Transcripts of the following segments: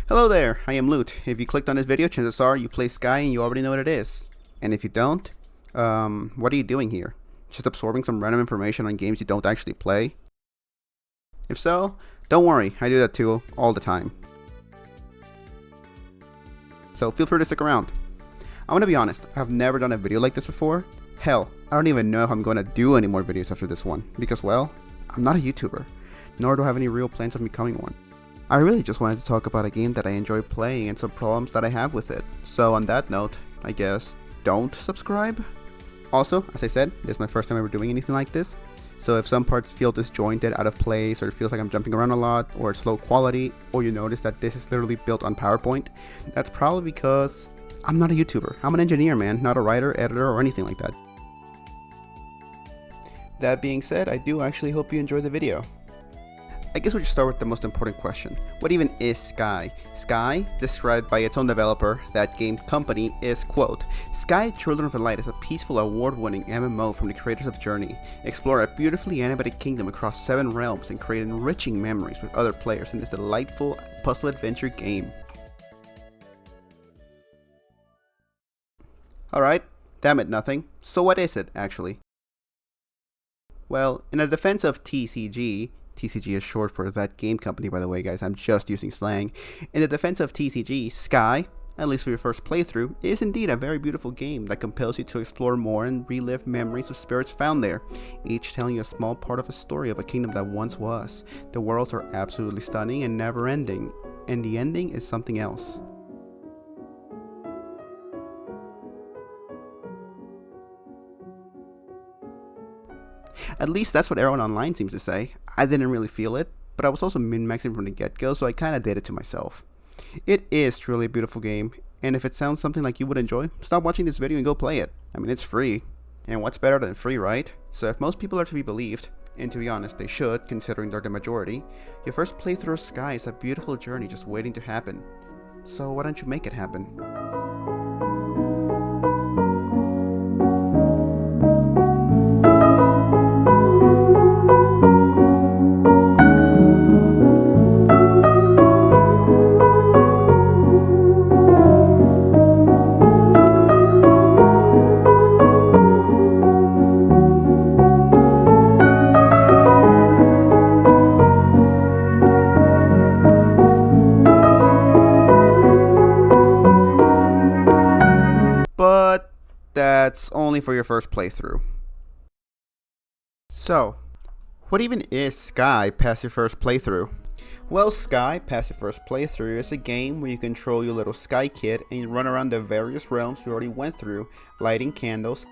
Hello there, I am Loot. If you clicked on this video, chances are you play Sky and you already know what it is. And if you don't, what are you doing here? Just absorbing some random information on games you don't actually play? If so, don't worry, I do that too, all the time. So feel free to stick around. I'm gonna be honest, I've never done a video like this before. Hell, I don't even know if I'm gonna do any more videos after this one, because well, I'm not a YouTuber, nor do I have any real plans of becoming one. I really just wanted to talk about a game that I enjoy playing and some problems that I have with it. So on that note, I guess, don't subscribe? Also, as I said, this is my first time ever doing anything like this. So if some parts feel disjointed, out of place, or it feels like I'm jumping around a lot, or it's low quality, or you notice that this is literally built on PowerPoint, that's probably because I'm not a YouTuber. I'm an engineer, man, not a writer, editor, or anything like that. That being said, I do actually hope you enjoy the video. I guess we should start with the most important question. What even is Sky? Sky, described by its own developer, that game company, is, quote, Sky Children of the Light is a peaceful, award-winning MMO from the creators of Journey. Explore a beautifully animated kingdom across 7 realms and create enriching memories with other players in this delightful puzzle adventure game. Alright, that meant nothing. So what is it, actually? Well, in the defense of TCG is short for that game company, by the way, guys, I'm just using slang. In the defense of TCG, Sky, at least for your first playthrough, is indeed a very beautiful game that compels you to explore more and relive memories of spirits found there, each telling you a small part of a story of a kingdom that once was. The worlds are absolutely stunning and never ending, and the ending is something else. At least that's what everyone online seems to say. I didn't really feel it, but I was also min-maxing from the get-go, so I kinda did it to myself. It is truly a beautiful game, and if it sounds something like you would enjoy, stop watching this video and go play it. I mean, it's free. And what's better than free, right? So if most people are to be believed, and to be honest, they should, considering they're the majority, your first playthrough of Sky is a beautiful journey just waiting to happen. So why don't you make it happen? But that's only for your first playthrough. So, what even is Sky past your first playthrough? Well, Sky past your first playthrough is a game where you control your little Sky Kid and you run around the various realms you already went through, lighting candles,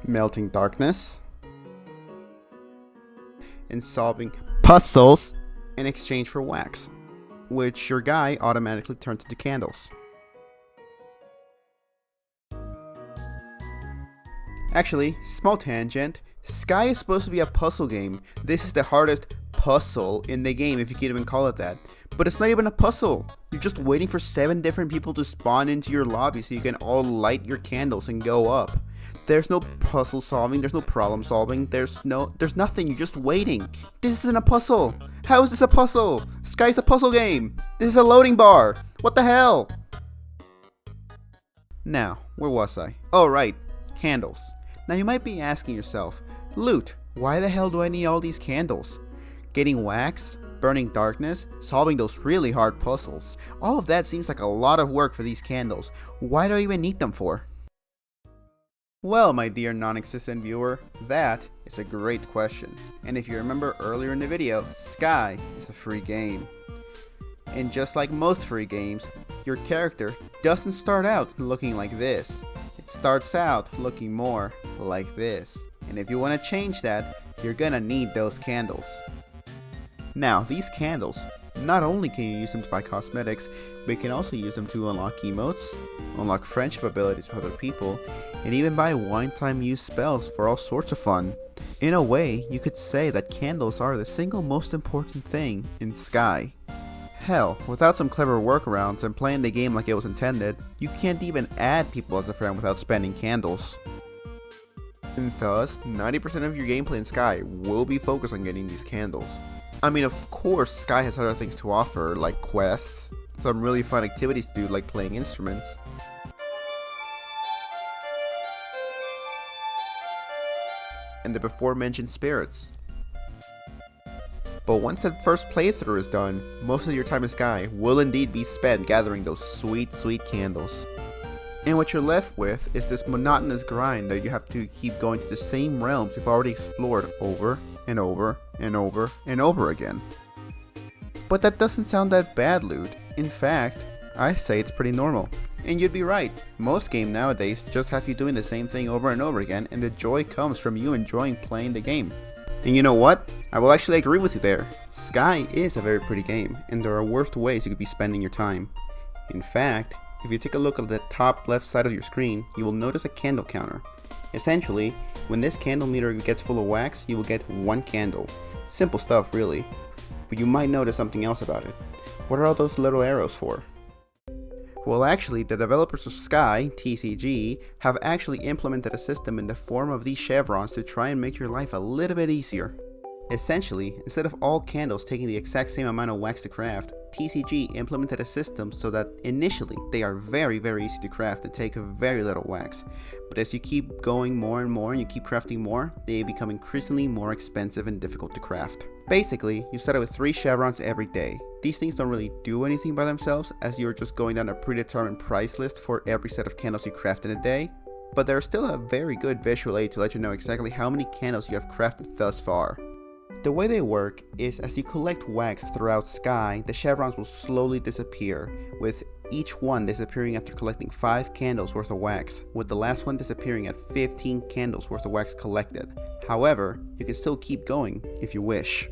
melting darkness, and solving puzzles in exchange for wax, which your guy automatically turns into candles. Actually, small tangent, Sky is supposed to be a puzzle game. This is the hardest puzzle in the game, if you can even call it that. But it's not even a puzzle. You're just waiting for 7 different people to spawn into your lobby so you can all light your candles and go up. There's no puzzle solving, there's no problem solving, there's nothing, you're just waiting. This isn't a puzzle. How is this a puzzle? Sky's a puzzle game. This is a loading bar. What the hell? Now, where was I? Oh right, candles. Now you might be asking yourself, Loot, why the hell do I need all these candles? Getting wax, burning darkness, solving those really hard puzzles. All of that seems like a lot of work for these candles. Why do I even need them for? Well, my dear non-existent viewer, that is a great question. And if you remember earlier in the video, Sky is a free game. And just like most free games, your character doesn't start out looking like this. It starts out looking more like this. And if you want to change that, you're gonna need those candles. Now, these candles, not only can you use them to buy cosmetics, but you can also use them to unlock emotes, unlock friendship abilities with other people, and even buy one-time use spells for all sorts of fun. In a way, you could say that candles are the single most important thing in Sky. Hell, without some clever workarounds and playing the game like it was intended, you can't even add people as a friend without spending candles. And thus, 90% of your gameplay in Sky will be focused on getting these candles. I mean, of course, Sky has other things to offer, like quests, some really fun activities to do, like playing instruments. And the before mentioned spirits. But once that first playthrough is done, most of your time in Sky will indeed be spent gathering those sweet, sweet candles. And what you're left with is this monotonous grind that you have to keep going to the same realms you've already explored over and over and over and over again. But that doesn't sound that bad, Loot. In fact, I say it's pretty normal. And you'd be right, most games nowadays just have you doing the same thing over and over again, and the joy comes from you enjoying playing the game. And you know what? I will actually agree with you there. Sky is a very pretty game, and there are worse ways you could be spending your time. In fact, if you take a look at the top left side of your screen, you will notice a candle counter. Essentially, when this candle meter gets full of wax, you will get 1 candle. Simple stuff, really. But you might notice something else about it. What are all those little arrows for? Well, actually, the developers of Sky, TCG, have actually implemented a system in the form of these chevrons to try and make your life a little bit easier. Essentially, instead of all candles taking the exact same amount of wax to craft, TCG implemented a system so that initially they are very easy to craft and take very little wax. But as you keep going more and more and you keep crafting more, they become increasingly more expensive and difficult to craft. Basically, you start out with 3 chevrons every day. These things don't really do anything by themselves, as you're just going down a predetermined price list for every set of candles you craft in a day, but they're still a very good visual aid to let you know exactly how many candles you have crafted thus far. The way they work is as you collect wax throughout Sky, the chevrons will slowly disappear, with each one disappearing after collecting 5 candles worth of wax, with the last one disappearing at 15 candles worth of wax collected. However, you can still keep going if you wish.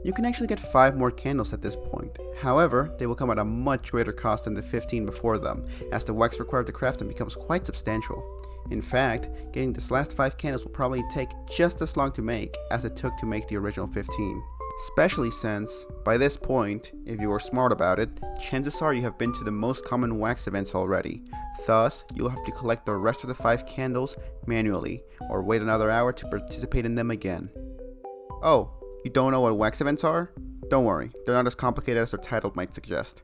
You can actually get 5 more candles at this point. However, they will come at a much greater cost than the 15 before them, as the wax required to craft them becomes quite substantial. In fact, getting this last 5 candles will probably take just as long to make as it took to make the original 15. Especially since, by this point, if you were smart about it, chances are you have been to the most common wax events already. Thus, you'll have to collect the rest of the 5 candles manually, or wait another hour to participate in them again. Oh, you don't know what wax events are? Don't worry, they're not as complicated as their title might suggest.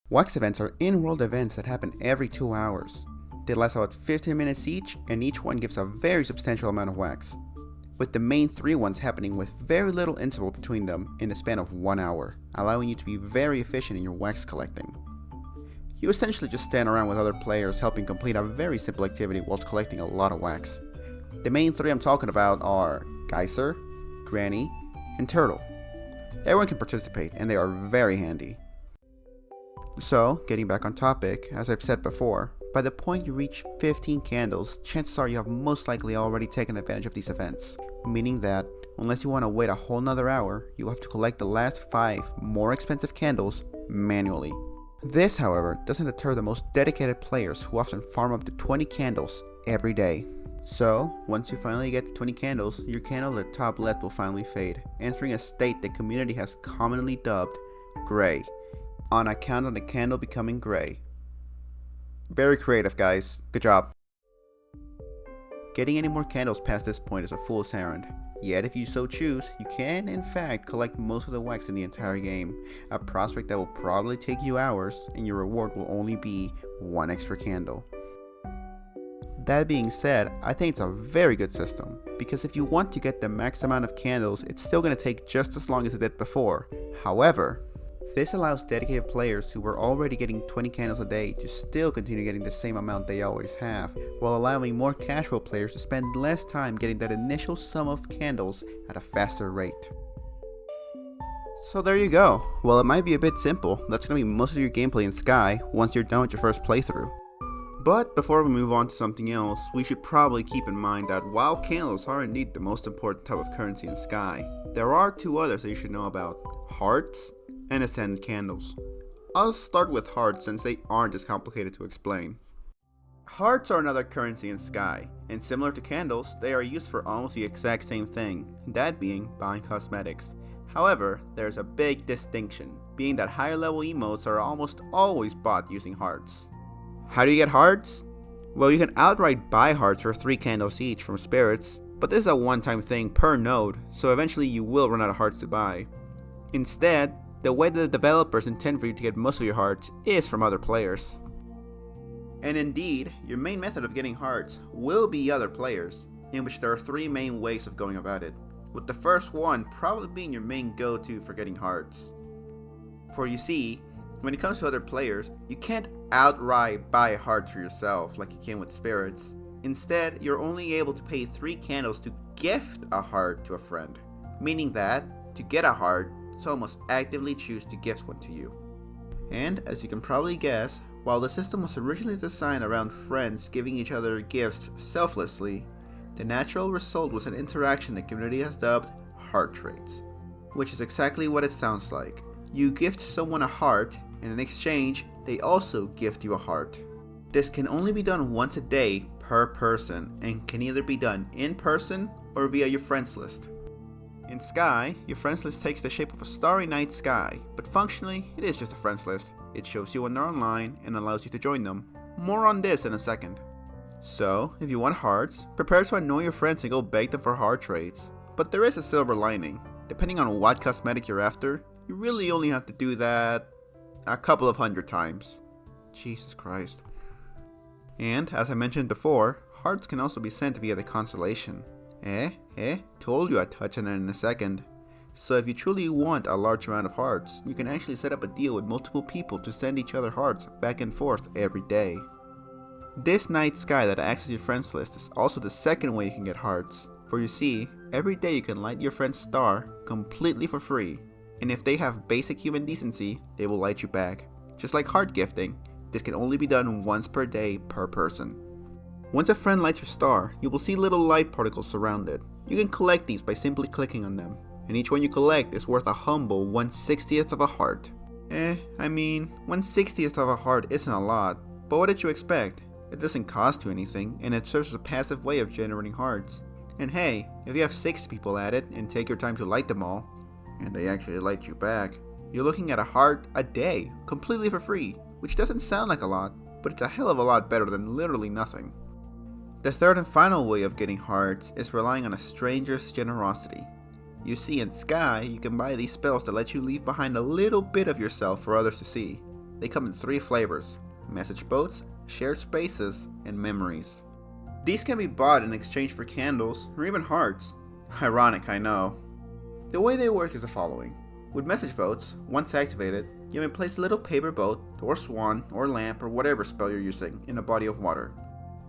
Wax events are in-world events that happen every 2 hours. They last about 15 minutes each, and each one gives a very substantial amount of wax, with the main 3 ones happening with very little interval between them in the span of 1 hour, allowing you to be very efficient in your wax collecting. You essentially just stand around with other players helping complete a very simple activity whilst collecting a lot of wax. The main 3 I'm talking about are Geyser, Granny, and Turtle. Everyone can participate, and they are very handy. So, getting back on topic, as I've said before, by the point you reach 15 candles, chances are you have most likely already taken advantage of these events, meaning that, unless you want to wait a whole nother hour, you will have to collect the last 5 more expensive candles manually. This, however, doesn't deter the most dedicated players who often farm up to 20 candles every day. So, once you finally get to 20 candles, your candle at the top left will finally fade, entering a state the community has commonly dubbed gray, on account of the candle becoming gray. Very creative, guys. Good job. Getting any more candles past this point is a fool's errand. Yet if you so choose, you can in fact collect most of the wax in the entire game, a prospect that will probably take you hours, and your reward will only be 1 extra candle. That being said, I think it's a very good system, because if you want to get the max amount of candles, it's still going to take just as long as it did before. However, this allows dedicated players who were already getting 20 candles a day to still continue getting the same amount they always have, while allowing more casual players to spend less time getting that initial sum of candles at a faster rate. So there you go. Well, it might be a bit simple, that's going to be most of your gameplay in Sky once you're done with your first playthrough. But before we move on to something else, we should probably keep in mind that while candles are indeed the most important type of currency in Sky, there are 2 others that you should know about: hearts and ascended candles. I'll start with hearts since they aren't as complicated to explain. Hearts are another currency in Sky, and similar to candles, they are used for almost the exact same thing, that being buying cosmetics. However, there's a big distinction, being that higher level emotes are almost always bought using hearts. How do you get hearts? Well, you can outright buy hearts for 3 candles each from spirits, but this is a one-time thing per node, so eventually you will run out of hearts to buy. Instead, the way that the developers intend for you to get most of your hearts is from other players. And indeed, your main method of getting hearts will be other players, in which there are 3 main ways of going about it, with the first one probably being your main go-to for getting hearts. For you see, when it comes to other players, you can't outright buy hearts for yourself like you can with spirits. Instead, you're only able to pay 3 candles to gift a heart to a friend, meaning that, to get a heart, someone must actively choose to gift one to you. And as you can probably guess, while the system was originally designed around friends giving each other gifts selflessly, the natural result was an interaction the community has dubbed heart trades, which is exactly what it sounds like. You gift someone a heart, and in exchange, they also gift you a heart. This can only be done once a day per person, and can either be done in person or via your friends list. In Sky, your friends list takes the shape of a starry night sky, but functionally, it is just a friends list. It shows you when they're online and allows you to join them. More on this in a second. So, if you want hearts, prepare to annoy your friends and go beg them for heart trades. But there is a silver lining. Depending on what cosmetic you're after, you really only have to do that a couple of 100 times. Jesus Christ. And, as I mentioned before, hearts can also be sent via the constellation. Told you I'd touch on it in a second. So if you truly want a large amount of hearts, you can actually set up a deal with multiple people to send each other hearts back and forth every day. This night sky that acts as your friends list is also the second way you can get hearts. For you see, every day you can light your friend's star completely for free, and if they have basic human decency, they will light you back. Just like heart gifting, this can only be done once per day per person. Once a friend lights your star, you will see little light particles surround it. You can collect these by simply clicking on them, and each one you collect is worth a humble 1/60th of a heart. 1/60th of a heart isn't a lot, but what did you expect? It doesn't cost you anything, and it serves as a passive way of generating hearts. And hey, if you have 6 people at it and take your time to light them all, and they actually light you back, you're looking at a heart a day, completely for free, which doesn't sound like a lot, but it's a hell of a lot better than literally nothing. The third and final way of getting hearts is relying on a stranger's generosity. You see, in Sky, you can buy these spells that let you leave behind a little bit of yourself for others to see. They come in 3 flavors: message boats, shared spaces, and memories. These can be bought in exchange for candles or even hearts. Ironic, I know. The way they work is the following. With message boats, once activated, you may place a little paper boat, or swan, or lamp, or whatever spell you're using in a body of water.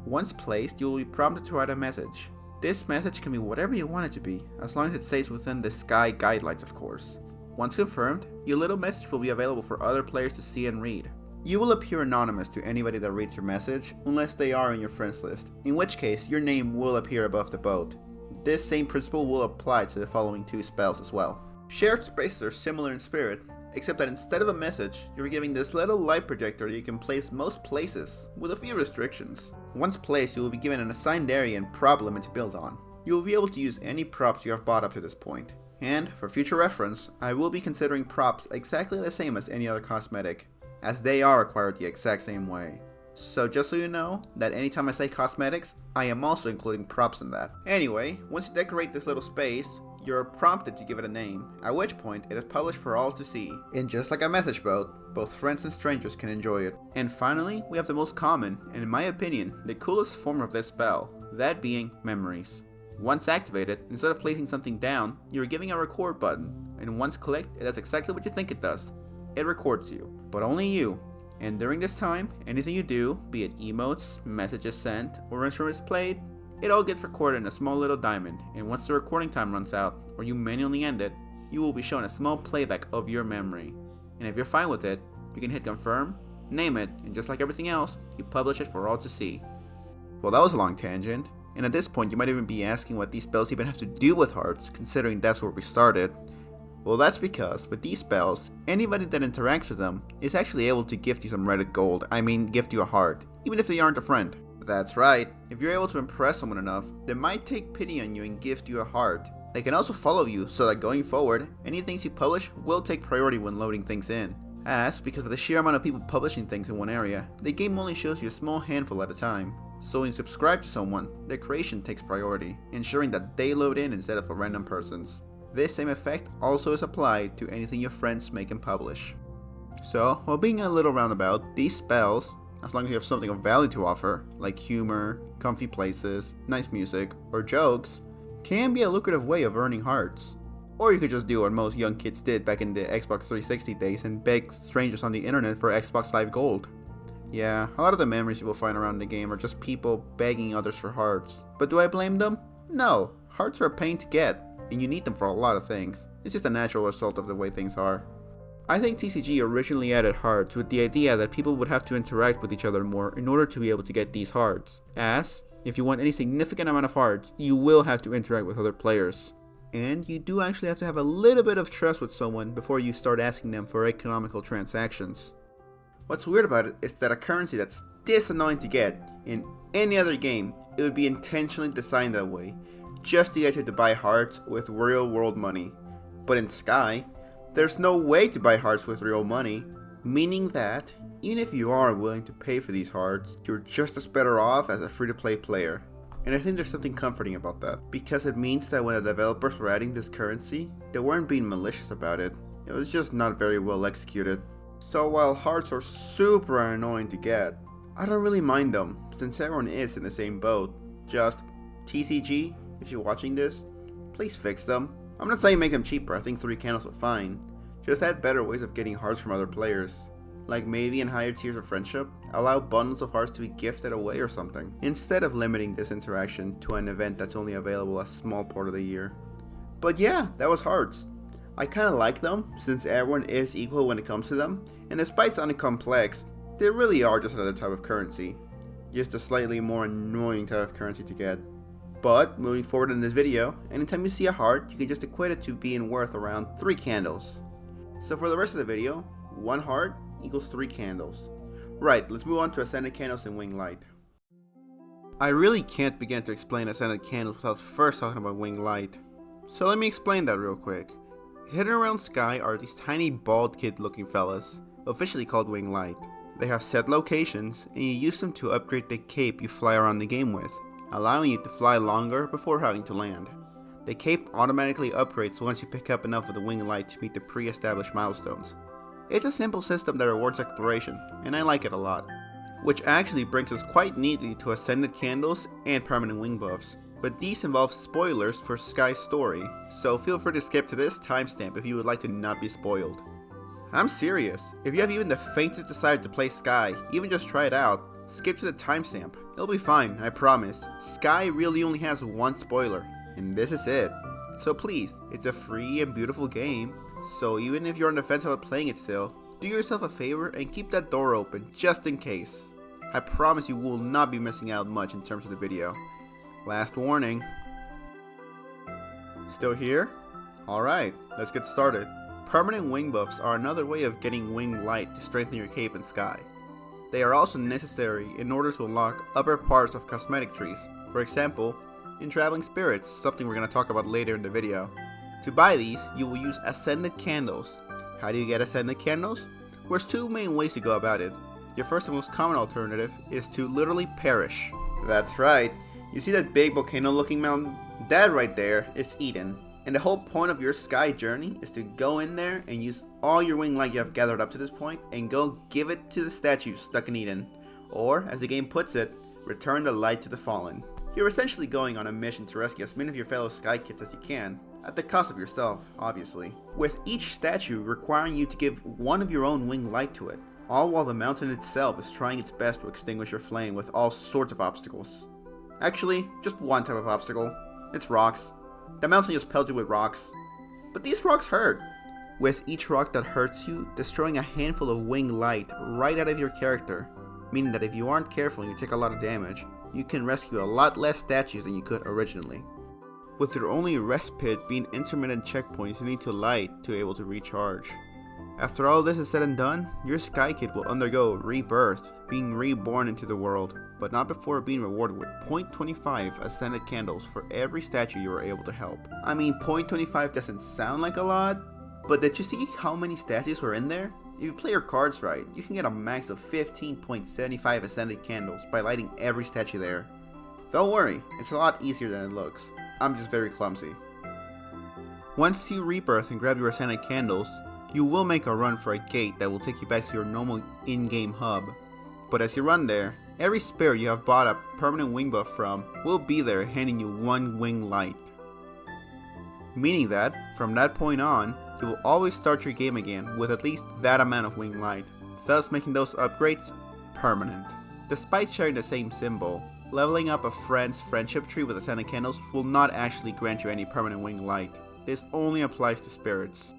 Once placed, you will be prompted to write a message. This message can be whatever you want it to be, as long as it stays within the Sky guidelines, of course. Once confirmed, your little message will be available for other players to see and read. You will appear anonymous to anybody that reads your message, unless they are in your friends list, in which case your name will appear above the boat. This same principle will apply to the following 2 spells as well. Shared spaces are similar in spirit, except that instead of a message, you're giving this little light projector that you can place most places, with a few restrictions. Once placed, you will be given an assigned area and prop limit to build on. You will be able to use any props you have bought up to this point. And, for future reference, I will be considering props exactly the same as any other cosmetic, as they are acquired the exact same way. So just so you know, that anytime I say cosmetics, I am also including props in that. Anyway, once you decorate this little space, you're prompted to give it a name, at which point it is published for all to see. And just like a message boat, both friends and strangers can enjoy it. And finally, we have the most common, and in my opinion, the coolest form of this spell, that being memories. Once activated, instead of placing something down, you're giving a record button, and once clicked, it does exactly what you think it does. It records you, but only you. And during this time, anything you do, be it emotes, messages sent, or instruments played, it all gets recorded in a small little diamond, and once the recording time runs out, or you manually end it, you will be shown a small playback of your memory. And if you're fine with it, you can hit confirm, name it, and just like everything else, you publish it for all to see. Well, that was a long tangent, and at this point you might even be asking what these spells even have to do with hearts, considering that's where we started. Well, that's because with these spells, anybody that interacts with them is actually able to gift you some Reddit gold, gift you a heart, even if they aren't a friend. That's right, if you're able to impress someone enough, they might take pity on you and gift you a heart. They can also follow you so that going forward, any things you publish will take priority when loading things in. Because of the sheer amount of people publishing things in one area, the game only shows you a small handful at a time. So when you subscribe to someone, their creation takes priority, ensuring that they load in instead of a random person's. This same effect also is applied to anything your friends make and publish. So, while being a little roundabout, these spells, as long as you have something of value to offer, like humor, comfy places, nice music, or jokes, can be a lucrative way of earning hearts. Or you could just do what most young kids did back in the Xbox 360 days and beg strangers on the internet for Xbox Live Gold. Yeah, a lot of the memories you will find around the game are just people begging others for hearts. But do I blame them? No, hearts are a pain to get, and you need them for a lot of things. It's just a natural result of the way things are. I think TCG originally added hearts with the idea that people would have to interact with each other more in order to be able to get these hearts, as, if you want any significant amount of hearts, you will have to interact with other players. And you do actually have to have a little bit of trust with someone before you start asking them for economical transactions. What's weird about it is that a currency that's this annoying to get in any other game, it would be intentionally designed that way, just to get you to buy hearts with real world money. But in Sky, there's no way to buy hearts with real money, meaning that even if you are willing to pay for these hearts, you're just as better off as a free-to-play player. And I think there's something comforting about that, because it means that when the developers were adding this currency, they weren't being malicious about it. It was just not very well executed. So while hearts are super annoying to get, I don't really mind them, since everyone is in the same boat. Just, TCG, if you're watching this, please fix them. I'm not saying make them cheaper, I think 3 candles are fine. Just add better ways of getting hearts from other players. Like maybe in higher tiers of friendship, allow bundles of hearts to be gifted away or something, instead of limiting this interaction to an event that's only available a small part of the year. But yeah, that was hearts. I kinda like them, since everyone is equal when it comes to them, and despite sounding complex, they really are just another type of currency. Just a slightly more annoying type of currency to get. But, moving forward in this video, anytime you see a heart, you can just equate it to being worth around 3 candles. So for the rest of the video, 1 heart equals 3 candles. Right, let's move on to Ascended Candles and Wing Light. I really can't begin to explain Ascended Candles without first talking about Wing Light. So let me explain that real quick. Hidden around Sky are these tiny bald kid looking fellas, officially called Wing Light. They have set locations, and you use them to upgrade the cape you fly around the game with, allowing you to fly longer before having to land. The cape automatically upgrades once you pick up enough of the Wing Light to meet the pre-established milestones. It's a simple system that rewards exploration, and I like it a lot. Which actually brings us quite neatly to Ascended Candles and Permanent Wing buffs, but these involve spoilers for Sky's story, so feel free to skip to this timestamp if you would like to not be spoiled. I'm serious, if you have even the faintest desire to play Sky, even just try it out, skip to the timestamp. It'll be fine, I promise. Sky really only has 1 spoiler, and this is it. So please, it's a free and beautiful game, so even if you're on the fence about playing it still, do yourself a favor and keep that door open just in case. I promise you will not be missing out much in terms of the video. Last warning. Still here? Alright, let's get started. Permanent wing buffs are another way of getting wing light to strengthen your cape in Sky. They are also necessary in order to unlock upper parts of cosmetic trees, for example, in Traveling Spirits, something we're going to talk about later in the video. To buy these, you will use Ascended Candles. How do you get Ascended Candles? There's 2 main ways to go about it. Your first and most common alternative is to literally perish. That's right, you see that big volcano looking mountain? That right there is Eden. And the whole point of your Sky journey is to go in there and use all your wing light you have gathered up to this point and go give it to the statue stuck in Eden. Or, as the game puts it, return the light to the fallen. You're essentially going on a mission to rescue as many of your fellow Sky Kids as you can, at the cost of yourself, obviously. With each statue requiring you to give 1 of your own wing light to it, all while the mountain itself is trying its best to extinguish your flame with all sorts of obstacles. Actually, just 1 type of obstacle. It's rocks. The mountain just pelts you with rocks. But these rocks hurt. With each rock that hurts you, destroying a handful of wing light right out of your character, meaning that if you aren't careful and you take a lot of damage, you can rescue a lot less statues than you could originally. With your only respite being intermittent checkpoints you need to light to be able to recharge. After all this is said and done, your Sky Kid will undergo rebirth, being reborn into the world, but not before being rewarded with 0.25 Ascended Candles for every statue you were able to help. I mean, 0.25 doesn't sound like a lot, but did you see how many statues were in there? If you play your cards right, you can get a max of 15.75 Ascended Candles by lighting every statue there. Don't worry, it's a lot easier than it looks. I'm just very clumsy. Once you rebirth and grab your ascended candles, you will make a run for a gate that will take you back to your normal in-game hub. But as you run there, every spirit you have bought a permanent wing buff from will be there handing you one wing light. Meaning that, from that point on, you will always start your game again with at least that amount of wing light, thus making those upgrades permanent. Despite sharing the same symbol, leveling up a friend's friendship tree with ascended candles will not actually grant you any permanent wing light. This only applies to spirits.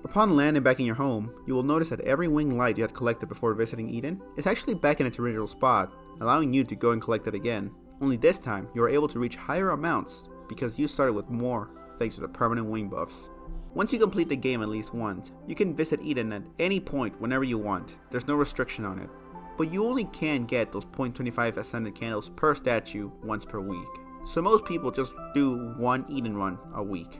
Upon landing back in your home, you will notice that every wing light you had collected before visiting Eden is actually back in its original spot, allowing you to go and collect it again. Only this time, you are able to reach higher amounts because you started with more thanks to the permanent wing buffs. Once you complete the game at least once, you can visit Eden at any point whenever you want. There's no restriction on it. But you only can get those 0.25 ascended candles per statue once per week. So most people just do one Eden run a week.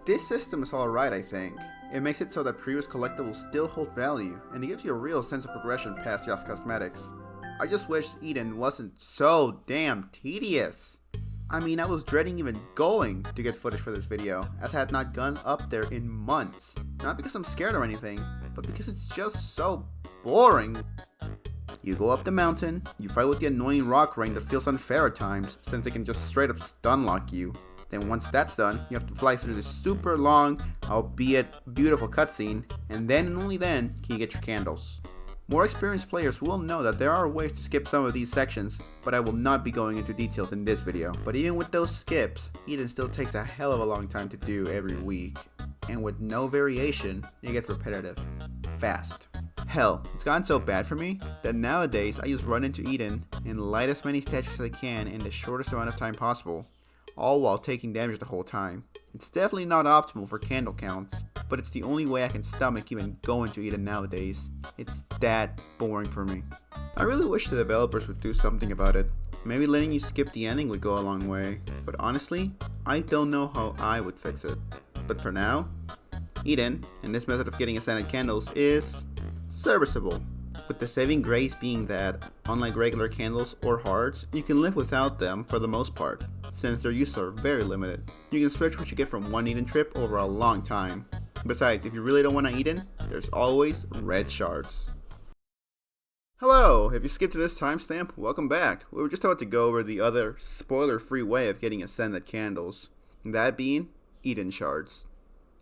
This system is alright, I think. It makes it so that previous collectibles still hold value, and it gives you a real sense of progression past just cosmetics. I just wish Eden wasn't so damn tedious. I mean, I was dreading even going to get footage for this video, as I had not gone up there in months. Not because I'm scared or anything, but because it's just so boring. You go up the mountain, you fight with the annoying rock rain that feels unfair at times, since it can just straight up stun lock you. Then once that's done, you have to fly through this super long, albeit beautiful cutscene, and then and only then can you get your candles. More experienced players will know that there are ways to skip some of these sections, but I will not be going into details in this video. But even with those skips, Eden still takes a hell of a long time to do every week. And with no variation, it gets repetitive. Fast. Hell, it's gotten so bad for me that nowadays I just run into Eden and light as many statues as I can in the shortest amount of time possible, all while taking damage the whole time. It's definitely not optimal for candle counts, but it's the only way I can stomach even going to Eden nowadays. It's that boring for me. I really wish the developers would do something about it. Maybe letting you skip the ending would go a long way, but honestly, I don't know how I would fix it. But for now, Eden, and this method of getting ascended candles, is serviceable. With the saving grace being that, unlike regular candles or hearts, you can live without them for the most part, since their uses are very limited. You can stretch what you get from one Eden trip over a long time. Besides, if you really don't want to Eden, there's always red shards. Hello! If you skipped to this timestamp, welcome back. We were just about to go over the other spoiler-free way of getting ascended candles, that being Eden shards.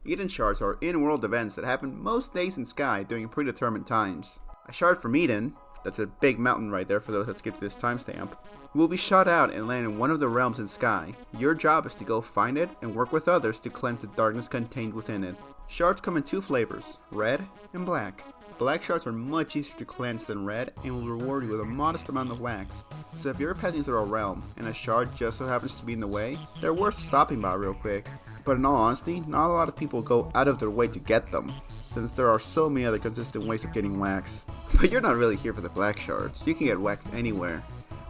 Eden shards are in-world events that happen most days in Sky during predetermined times. A shard from Eden, that's a big mountain right there for those that skipped this timestamp, will be shot out and land in one of the realms in Sky. Your job is to go find it and work with others to cleanse the darkness contained within it. Shards come in two flavors, red and black. Black shards are much easier to cleanse than red and will reward you with a modest amount of wax. So if you're passing through a realm and a shard just so happens to be in the way, they're worth stopping by real quick. But in all honesty, not a lot of people go out of their way to get them, since there are so many other consistent ways of getting wax. But you're not really here for the black shards, you can get wax anywhere.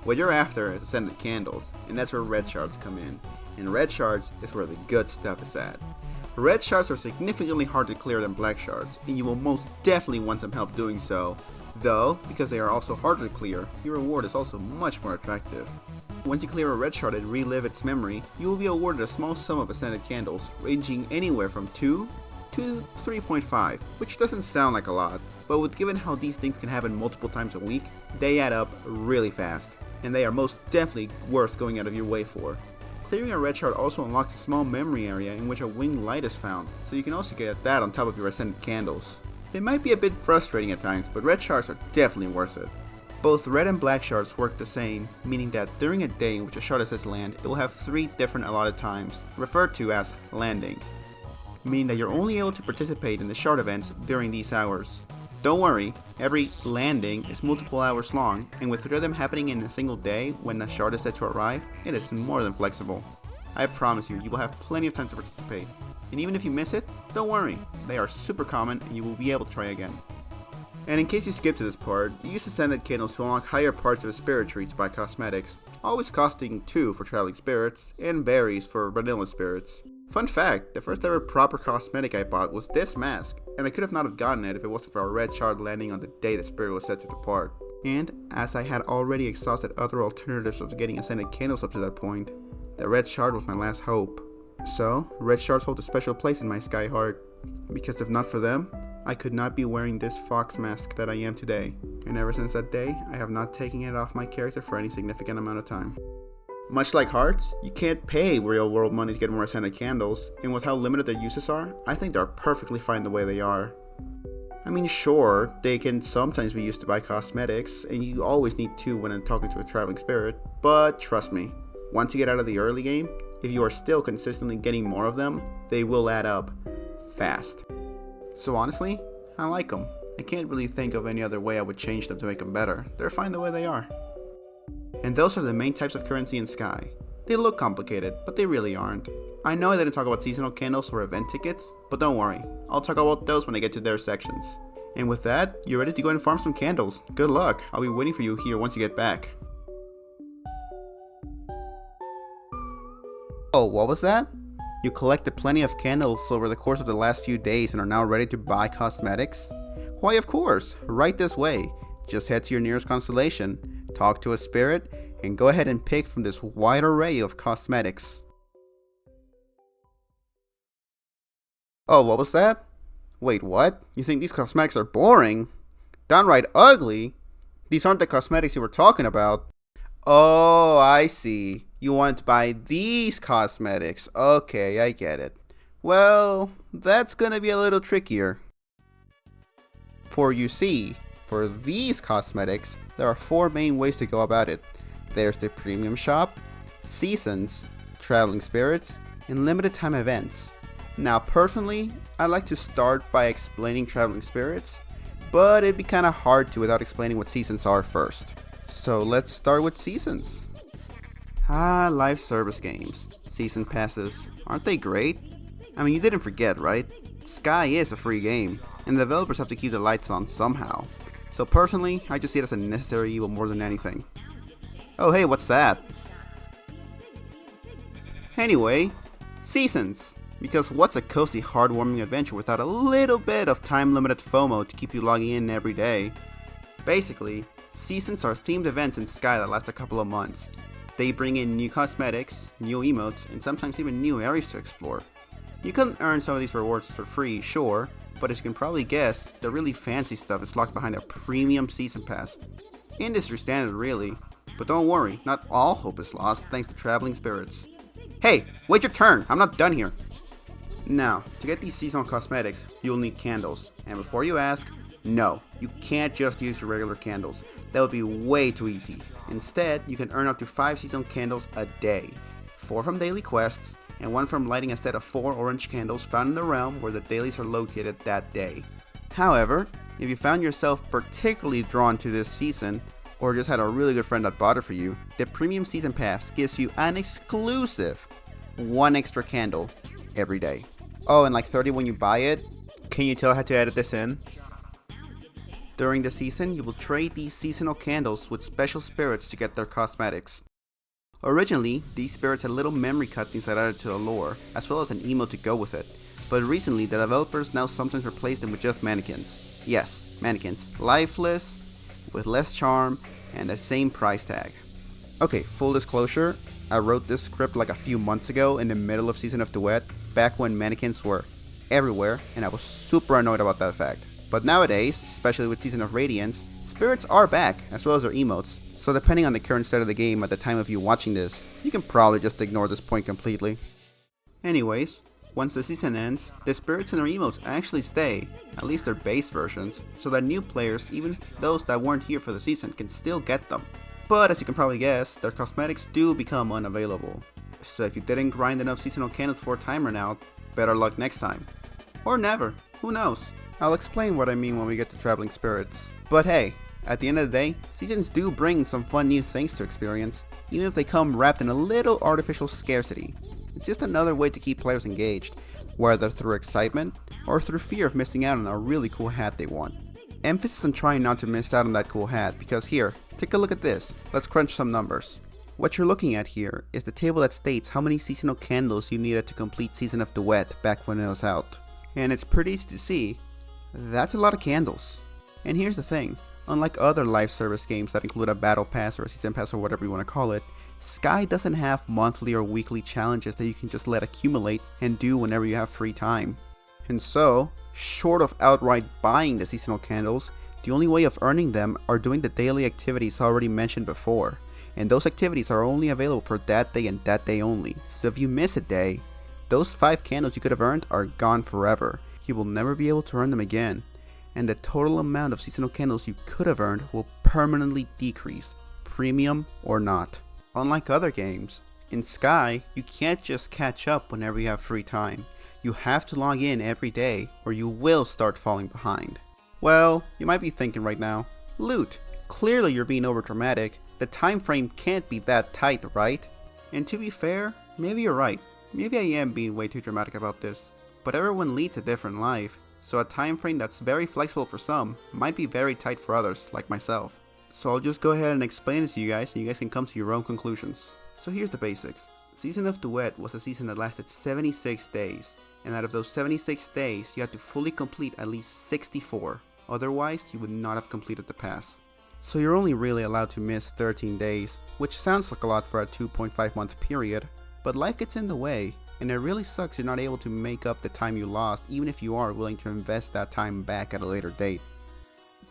What you're after is ascended candles, and that's where red shards come in. And red shards is where the good stuff is at. Red shards are significantly harder to clear than black shards, and you will most definitely want some help doing so. Though, because they are also harder to clear, your reward is also much more attractive. Once you clear a red shard and relive its memory, you will be awarded a small sum of ascended candles, ranging anywhere from 2 to 3.5, which doesn't sound like a lot, but with given how these things can happen multiple times a week, they add up really fast, and they are most definitely worth going out of your way for. Clearing a red shard also unlocks a small memory area in which a winged light is found, so you can also get that on top of your ascended candles. They might be a bit frustrating at times, but red shards are definitely worth it. Both red and black shards work the same, meaning that during a day in which a shard says land, it will have 3 different allotted times, referred to as landings, meaning that you're only able to participate in the shard events during these hours. Don't worry, every landing is multiple hours long, and with 3 of them happening in a single day when the shard is set to arrive, it is more than flexible. I promise you, you will have plenty of time to participate. And even if you miss it, don't worry, they are super common and you will be able to try again. And in case you skipped to this part, you use ascended candles to unlock higher parts of a spirit tree to buy cosmetics, always costing 2 for traveling spirits, and berries for vanilla spirits. Fun fact, the first ever proper cosmetic I bought was this mask, and I could have not have gotten it if it wasn't for a red shard landing on the day the spirit was set to depart. And as I had already exhausted other alternatives of getting ascended candles up to that point, the red shard was my last hope. So, red shards hold a special place in my sky heart, because if not for them, I could not be wearing this fox mask that I am today, and ever since that day, I have not taken it off my character for any significant amount of time. Much like hearts, you can't pay real world money to get more scented candles, and with how limited their uses are, I think they're perfectly fine the way they are. I mean, sure, they can sometimes be used to buy cosmetics, and you always need 2 when talking to a traveling spirit, but trust me, once you get out of the early game, if you are still consistently getting more of them, they will add up fast. So honestly, I like them. I can't really think of any other way I would change them to make them better. They're fine the way they are. And those are the main types of currency in Sky. They look complicated, but they really aren't. I know I didn't talk about seasonal candles or event tickets, but don't worry, I'll talk about those when I get to their sections. And with that, you're ready to go and farm some candles. Good luck, I'll be waiting for you here once you get back. Oh, what was that? You collected plenty of candles over the course of the last few days and are now ready to buy cosmetics? Why, of course, right this way. Just head to your nearest constellation, talk to a spirit, and go ahead and pick from this wide array of cosmetics. Oh, what was that? Wait, what? You think these cosmetics are boring? Downright ugly? These aren't the cosmetics you were talking about. Oh, I see. You wanted to buy these cosmetics. Okay, I get it. Well, that's gonna be a little trickier. For you see, for these cosmetics, there are 4 main ways to go about it. There's the premium shop, seasons, traveling spirits, and limited time events. Now personally, I like to start by explaining traveling spirits, but it'd be kinda hard to without explaining what seasons are first. So let's start with seasons. Live service games. Season passes. Aren't they great? I mean, you didn't forget, right? Sky is a free game, and the developers have to keep the lights on somehow. So personally, I just see it as a necessary evil more than anything. Oh hey, what's that? Anyway, seasons. Because what's a cozy, heartwarming adventure without a little bit of time-limited FOMO to keep you logging in every day? Basically, seasons are themed events in Sky that last a couple of months. They bring in new cosmetics, new emotes, and sometimes even new areas to explore. You can earn some of these rewards for free, sure, but as you can probably guess, the really fancy stuff is locked behind a premium season pass. Industry standard really, but don't worry, not all hope is lost thanks to traveling spirits. Hey, wait your turn, I'm not done here! Now, to get these seasonal cosmetics, you'll need candles, and before you ask, no, you can't just use your regular candles. That would be way too easy. Instead, you can earn up to 5 seasonal candles a day. 4 from daily quests, and 1 from lighting a set of 4 orange candles found in the realm where the dailies are located that day. However, if you found yourself particularly drawn to this season, or just had a really good friend that bought it for you, the Premium Season Pass gives you an exclusive 1 extra candle every day. Oh, and like 30 when you buy it? Can you tell I had to edit this in? During the season, you will trade these seasonal candles with special spirits to get their cosmetics. Originally, these spirits had little memory cutscenes that added to the lore, as well as an emote to go with it, but recently the developers now sometimes replace them with just mannequins. Yes, mannequins. Lifeless, with less charm, and the same price tag. Okay, full disclosure, I wrote this script like a few months ago in the middle of Season of Duet, back when mannequins were everywhere, and I was super annoyed about that fact. But nowadays, especially with Season of Radiance, spirits are back, as well as their emotes, so depending on the current state of the game at the time of you watching this, you can probably just ignore this point completely. Anyways, once the season ends, the spirits and their emotes actually stay, at least their base versions, so that new players, even those that weren't here for the season, can still get them. But as you can probably guess, their cosmetics do become unavailable. So if you didn't grind enough seasonal candles before time ran out, better luck next time. Or never, who knows? I'll explain what I mean when we get to traveling spirits. But hey, at the end of the day, seasons do bring some fun new things to experience, even if they come wrapped in a little artificial scarcity. It's just another way to keep players engaged, whether through excitement or through fear of missing out on a really cool hat they want. Emphasis on trying not to miss out on that cool hat, because here, take a look at this. Let's crunch some numbers. What you're looking at here is the table that states how many seasonal candles you needed to complete Season of Duet back when it was out. And it's pretty easy to see, that's a lot of candles. And here's the thing, unlike other live service games that include a battle pass or a season pass or whatever you want to call it, Sky doesn't have monthly or weekly challenges that you can just let accumulate and do whenever you have free time. And so, short of outright buying the seasonal candles, the only way of earning them are doing the daily activities already mentioned before. And those activities are only available for that day and that day only. So if you miss a day, those 5 candles you could have earned are gone forever. You will never be able to earn them again. And the total amount of seasonal candles you could have earned will permanently decrease, premium or not. Unlike other games, in Sky, you can't just catch up whenever you have free time. You have to log in every day or you will start falling behind. Well, you might be thinking right now, Loot, clearly you're being overdramatic. The time frame can't be that tight, right? And to be fair, maybe you're right. Maybe I am being way too dramatic about this. But everyone leads a different life, so a time frame that's very flexible for some might be very tight for others, like myself. So I'll just go ahead and explain it to you guys and you guys can come to your own conclusions. So here's the basics. Season of Duet was a season that lasted 76 days. And out of those 76 days, you had to fully complete at least 64. Otherwise, you would not have completed the pass. So you're only really allowed to miss 13 days, which sounds like a lot for a 2.5 month period, but life gets in the way, and it really sucks you're not able to make up the time you lost even if you are willing to invest that time back at a later date.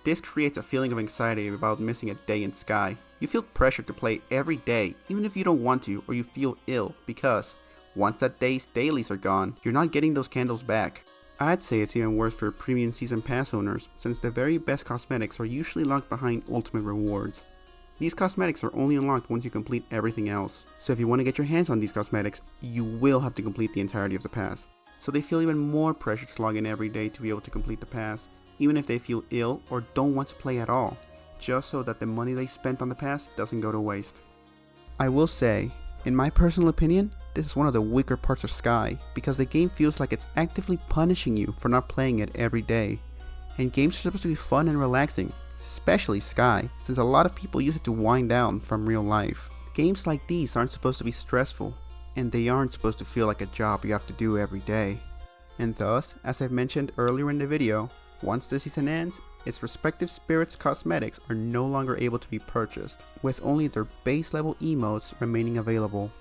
This creates a feeling of anxiety about missing a day in Sky. You feel pressured to play every day even if you don't want to or you feel ill because once that day's dailies are gone, you're not getting those candles back. I'd say it's even worse for premium season pass owners since the very best cosmetics are usually locked behind ultimate rewards. These cosmetics are only unlocked once you complete everything else, so if you want to get your hands on these cosmetics, you will have to complete the entirety of the pass. So they feel even more pressure to log in every day to be able to complete the pass, even if they feel ill or don't want to play at all, just so that the money they spent on the pass doesn't go to waste. I will say, in my personal opinion, this is one of the weaker parts of Sky, because the game feels like it's actively punishing you for not playing it every day. And games are supposed to be fun and relaxing, especially Sky, since a lot of people use it to wind down from real life. Games like these aren't supposed to be stressful, and they aren't supposed to feel like a job you have to do every day. And thus, as I've mentioned earlier in the video, once the season ends, its respective spirits cosmetics are no longer able to be purchased, with only their base level emotes remaining available.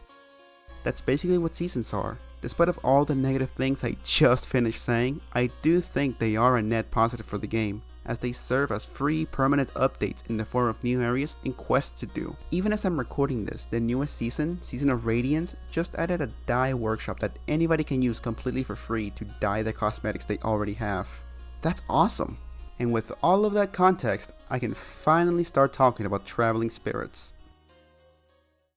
That's basically what seasons are. Despite of all the negative things I just finished saying, I do think they are a net positive for the game, as they serve as free permanent updates in the form of new areas and quests to do. Even as I'm recording this, the newest season, Season of Radiance, just added a dye workshop that anybody can use completely for free to dye the cosmetics they already have. That's awesome! And with all of that context, I can finally start talking about traveling spirits.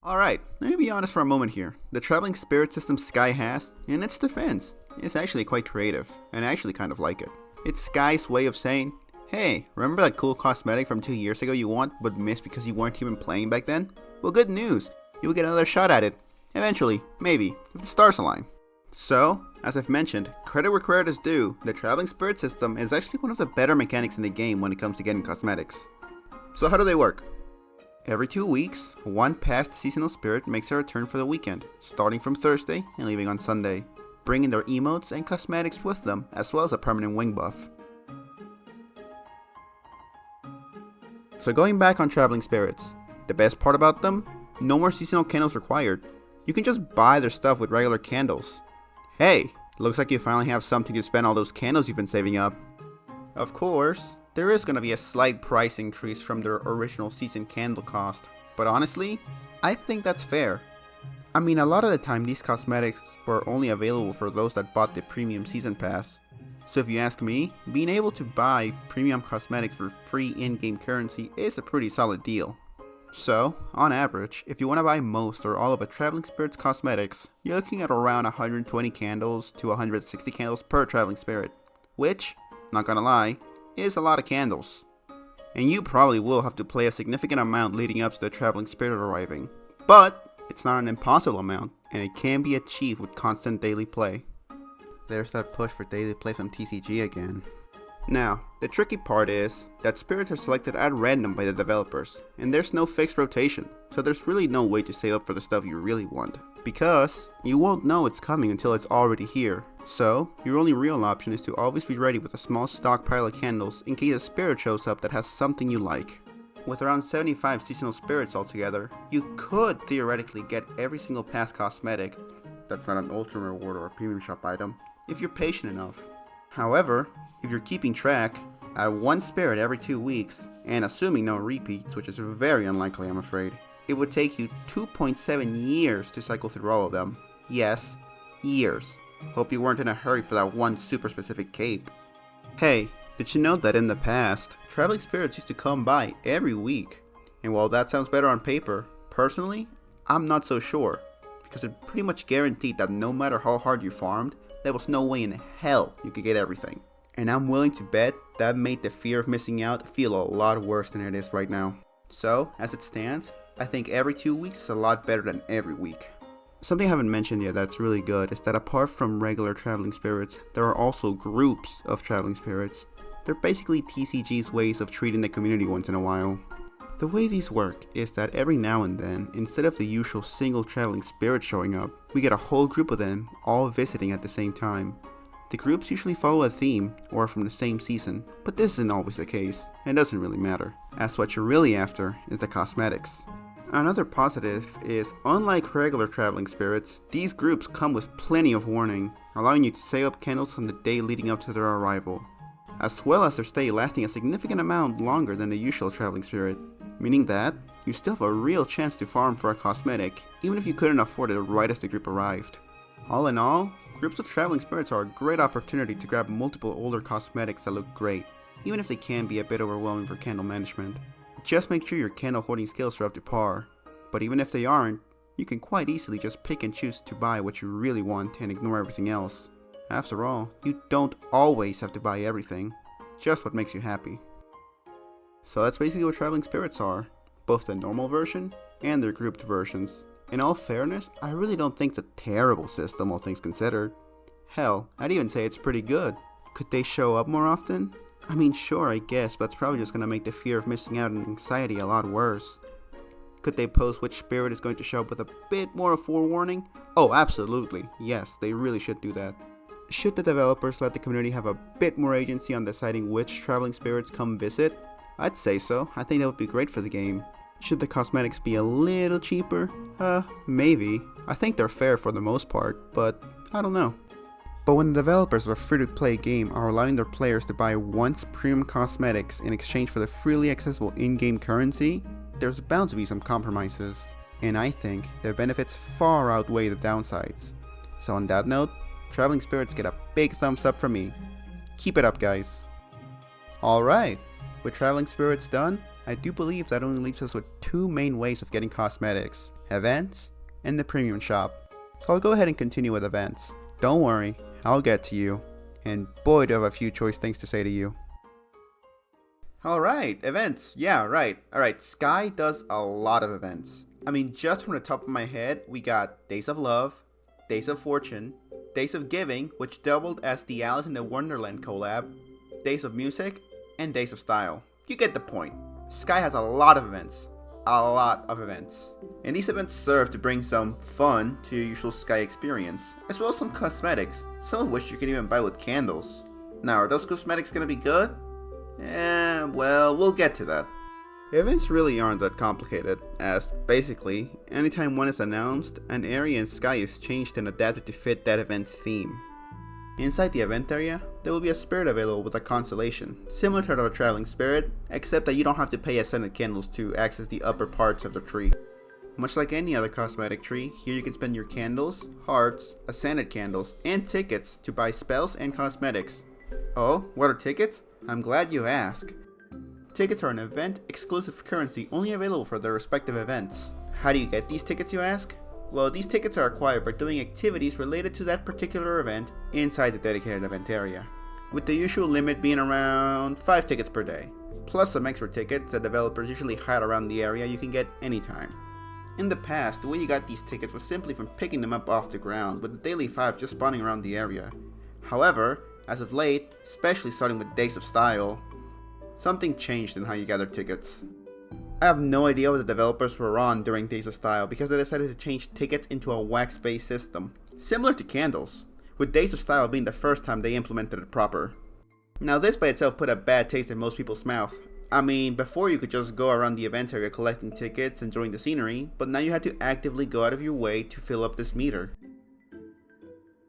Alright, let me be honest for a moment here. The traveling spirit system Sky has, in its defense, is actually quite creative, and I actually kind of like it. It's Sky's way of saying, hey, remember that cool cosmetic from 2 years ago you want but missed because you weren't even playing back then? Well, good news, you'll get another shot at it. Eventually, maybe, if the stars align. So, as I've mentioned, credit where credit is due, the traveling spirit system is actually one of the better mechanics in the game when it comes to getting cosmetics. So how do they work? Every 2 weeks, one past seasonal spirit makes a return for the weekend, starting from Thursday and leaving on Sunday, bringing their emotes and cosmetics with them, as well as a permanent wing buff. So going back on traveling spirits, the best part about them? No more seasonal candles required. You can just buy their stuff with regular candles. Hey, looks like you finally have something to spend all those candles you've been saving up. Of course, there is going to be a slight price increase from their original season candle cost, but honestly, I think that's fair. I mean, a lot of the time these cosmetics were only available for those that bought the premium season pass. So if you ask me, being able to buy premium cosmetics for free in-game currency is a pretty solid deal. So, on average, if you want to buy most or all of a Traveling Spirit's cosmetics, you're looking at around 120 candles to 160 candles per Traveling Spirit, which, not gonna lie, is a lot of candles. And you probably will have to play a significant amount leading up to the Traveling Spirit arriving. But, it's not an impossible amount, and it can be achieved with constant daily play. There's that push for daily play from TCG again. Now, the tricky part is that spirits are selected at random by the developers, and there's no fixed rotation, so there's really no way to save up for the stuff you really want. Because you won't know it's coming until it's already here, so your only real option is to always be ready with a small stockpile of candles in case a spirit shows up that has something you like. With around 75 seasonal spirits altogether, you could theoretically get every single past cosmetic that's not an ultra reward or a premium shop item if you're patient enough. However, if you're keeping track, at one spirit every 2 weeks, and assuming no repeats, which is very unlikely I'm afraid, it would take you 2.7 years to cycle through all of them. Yes, years. Hope you weren't in a hurry for that one super specific cape. Hey, did you know that in the past, traveling spirits used to come by every week? And while that sounds better on paper, personally, I'm not so sure, because it pretty much guaranteed that no matter how hard you farmed, there was no way in hell you could get everything. And I'm willing to bet that made the fear of missing out feel a lot worse than it is right now. So, as it stands, I think every 2 weeks is a lot better than every week. Something I haven't mentioned yet that's really good is that apart from regular traveling spirits, there are also groups of traveling spirits. They're basically TCG's ways of treating the community once in a while. The way these work is that every now and then, instead of the usual single traveling spirit showing up, we get a whole group of them all visiting at the same time. The groups usually follow a theme or are from the same season, but this isn't always the case, and doesn't really matter, as what you're really after is the cosmetics. Another positive is, unlike regular traveling spirits, these groups come with plenty of warning, allowing you to save up candles on the day leading up to their arrival, as well as their stay lasting a significant amount longer than the usual traveling spirit, meaning that you still have a real chance to farm for a cosmetic, even if you couldn't afford it right as the group arrived. All in all, groups of traveling spirits are a great opportunity to grab multiple older cosmetics that look great, even if they can be a bit overwhelming for candle management. Just make sure your candle hoarding skills are up to par, but even if they aren't, you can quite easily just pick and choose to buy what you really want and ignore everything else. After all, you don't always have to buy everything, just what makes you happy. So that's basically what traveling spirits are, both the normal version and their grouped versions. In all fairness, I really don't think it's a terrible system all things considered. Hell, I'd even say it's pretty good. Could they show up more often? I mean, sure, I guess, but that's probably just gonna make the fear of missing out and anxiety a lot worse. Could they post which spirit is going to show up with a bit more of forewarning? Oh, absolutely. Yes, they really should do that. Should the developers let the community have a bit more agency on deciding which traveling spirits come visit? I'd say so. I think that would be great for the game. Should the cosmetics be a little cheaper? Maybe. I think they're fair for the most part, but I don't know. But when the developers of a free-to-play game are allowing their players to buy once premium cosmetics in exchange for the freely accessible in-game currency, there's bound to be some compromises. And I think the benefits far outweigh the downsides. So on that note, traveling spirits get a big thumbs up from me. Keep it up, guys. Alright, with traveling spirits done, I do believe that only leaves us with two main ways of getting cosmetics: events and the premium shop. So I'll go ahead and continue with events. Don't worry, I'll get to you. And boy, do I have a few choice things to say to you. Alright, events. Yeah, right. Alright, Sky does a lot of events. I mean, just from the top of my head, we got Days of Love, Days of Fortune, Days of Giving, which doubled as the Alice in the Wonderland collab, Days of Music, and Days of Style. You get the point. Sky has a lot of events. A lot of events. And these events serve to bring some fun to your usual Sky experience, as well as some cosmetics, some of which you can even buy with candles. Now, are those cosmetics gonna be good? Well, we'll get to that. Events really aren't that complicated, as basically, anytime one is announced, an area in Sky is changed and adapted to fit that event's theme. Inside the event area, there will be a spirit available with a constellation, similar to that of a traveling spirit, except that you don't have to pay ascended candles to access the upper parts of the tree. Much like any other cosmetic tree, here you can spend your candles, hearts, ascended candles, and tickets to buy spells and cosmetics. Oh, what are tickets? I'm glad you asked. Tickets are an event-exclusive currency only available for their respective events. How do you get these tickets, you ask? Well, these tickets are acquired by doing activities related to that particular event inside the dedicated event area, with the usual limit being around 5 tickets per day, plus some extra tickets that developers usually hide around the area you can get anytime. In the past, the way you got these tickets was simply from picking them up off the ground, with the daily 5 just spawning around the area. However, as of late, especially starting with Days of Style, something changed in how you gather tickets. I have no idea what the developers were on during Days of Style because they decided to change tickets into a wax-based system, similar to candles, with Days of Style being the first time they implemented it proper. Now this by itself put a bad taste in most people's mouths, I mean, before you could just go around the event area collecting tickets, enjoying the scenery, but now you had to actively go out of your way to fill up this meter.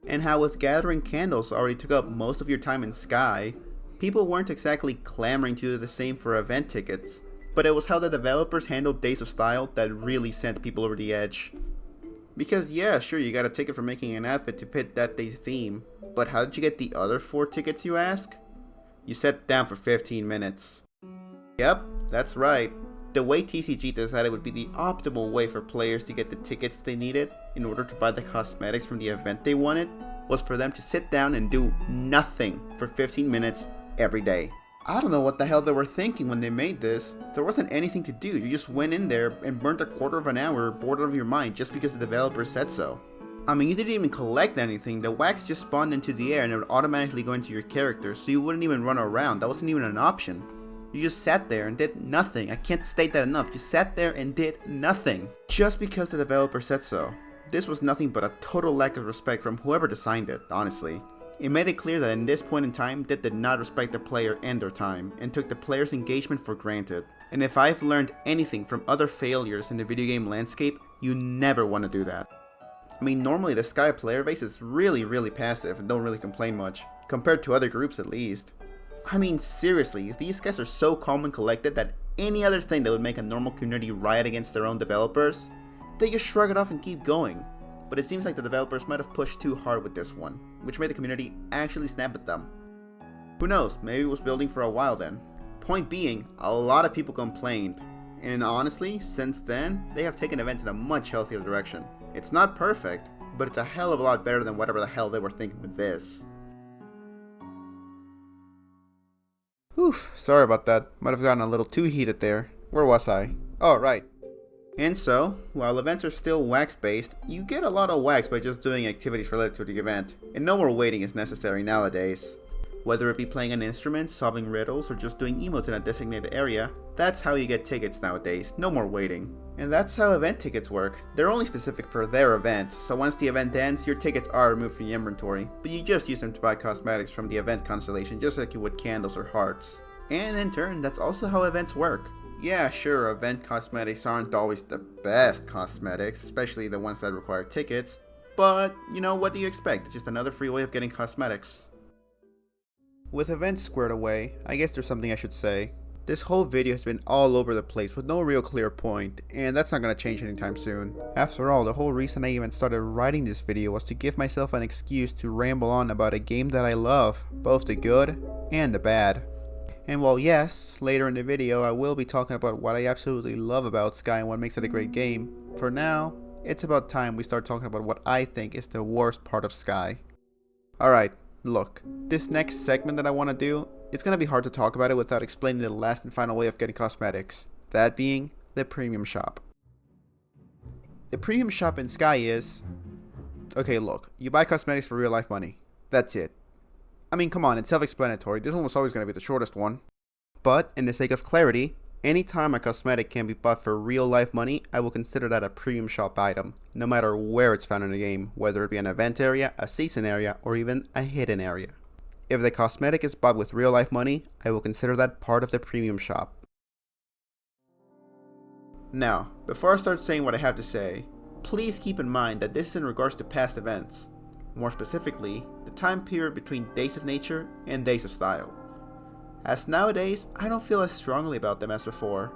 And how with gathering candles already took up most of your time in Sky, people weren't exactly clamoring to do the same for event tickets, but it was how the developers handled Days of Style that really sent people over the edge. Because yeah, sure, you got a ticket for making an outfit to fit that day's theme, but how did you get the other 4 tickets, you ask? You sat down for 15 minutes. Yep, that's right. The way TCG decided would be the optimal way for players to get the tickets they needed in order to buy the cosmetics from the event they wanted was for them to sit down and do nothing for 15 minutes every day. I don't know what the hell they were thinking when they made this. There wasn't anything to do. You just went in there and burnt a quarter of an hour bored out of your mind just because the developer said so. I mean, you didn't even collect anything. The wax just spawned into the air and it would automatically go into your character, so you wouldn't even run around. That wasn't even an option. You just sat there and did nothing. I can't state that enough. You sat there and did nothing. Just because the developer said so. This was nothing but a total lack of respect from whoever designed it, honestly. It made it clear that in this point in time, they did not respect the player and their time, and took the player's engagement for granted. And if I've learned anything from other failures in the video game landscape, you never want to do that. I mean, normally the Sky player base is really passive and don't really complain much, compared to other groups at least. I mean, seriously, these guys are so calm and collected that any other thing that would make a normal community riot against their own developers, they just shrug it off and keep going. But it seems like the developers might have pushed too hard with this one, which made the community actually snap at them. Who knows, maybe it was building for a while then. Point being, a lot of people complained, and honestly, since then, they have taken events in a much healthier direction. It's not perfect, but it's a hell of a lot better than whatever the hell they were thinking with this. Whew, sorry about that. Might have gotten a little too heated there. Where was I? Oh, right. And so, while events are still wax-based, you get a lot of wax by just doing activities related to the event, and no more waiting is necessary nowadays. Whether it be playing an instrument, solving riddles, or just doing emotes in a designated area, that's how you get tickets nowadays, no more waiting. And that's how event tickets work. They're only specific for their event, so once the event ends, your tickets are removed from your inventory, but you just use them to buy cosmetics from the event constellation just like you would candles or hearts. And in turn, that's also how events work. Yeah, sure, event cosmetics aren't always the best cosmetics, especially the ones that require tickets, but, you know, what do you expect? It's just another free way of getting cosmetics. With events squared away, I guess there's something I should say. This whole video has been all over the place with no real clear point, and that's not going to change anytime soon. After all, the whole reason I even started writing this video was to give myself an excuse to ramble on about a game that I love, both the good and the bad. And while yes, later in the video I will be talking about what I absolutely love about Sky and what makes it a great game, for now, it's about time we start talking about what I think is the worst part of Sky. Alright. Look, this next segment that I want to do, it's going to be hard to talk about it without explaining the last and final way of getting cosmetics. That being, the premium shop. The premium shop in Sky is... Okay, look, you buy cosmetics for real life money. That's it. I mean, come on, it's self-explanatory. This one was always going to be the shortest one. But, in the sake of clarity, anytime a cosmetic can be bought for real life money, I will consider that a premium shop item, no matter where it's found in the game, whether it be an event area, a season area, or even a hidden area. If the cosmetic is bought with real life money, I will consider that part of the premium shop. Now, before I start saying what I have to say, please keep in mind that this is in regards to past events. More specifically, the time period between Days of Nature and Days of Style. As nowadays, I don't feel as strongly about them as before.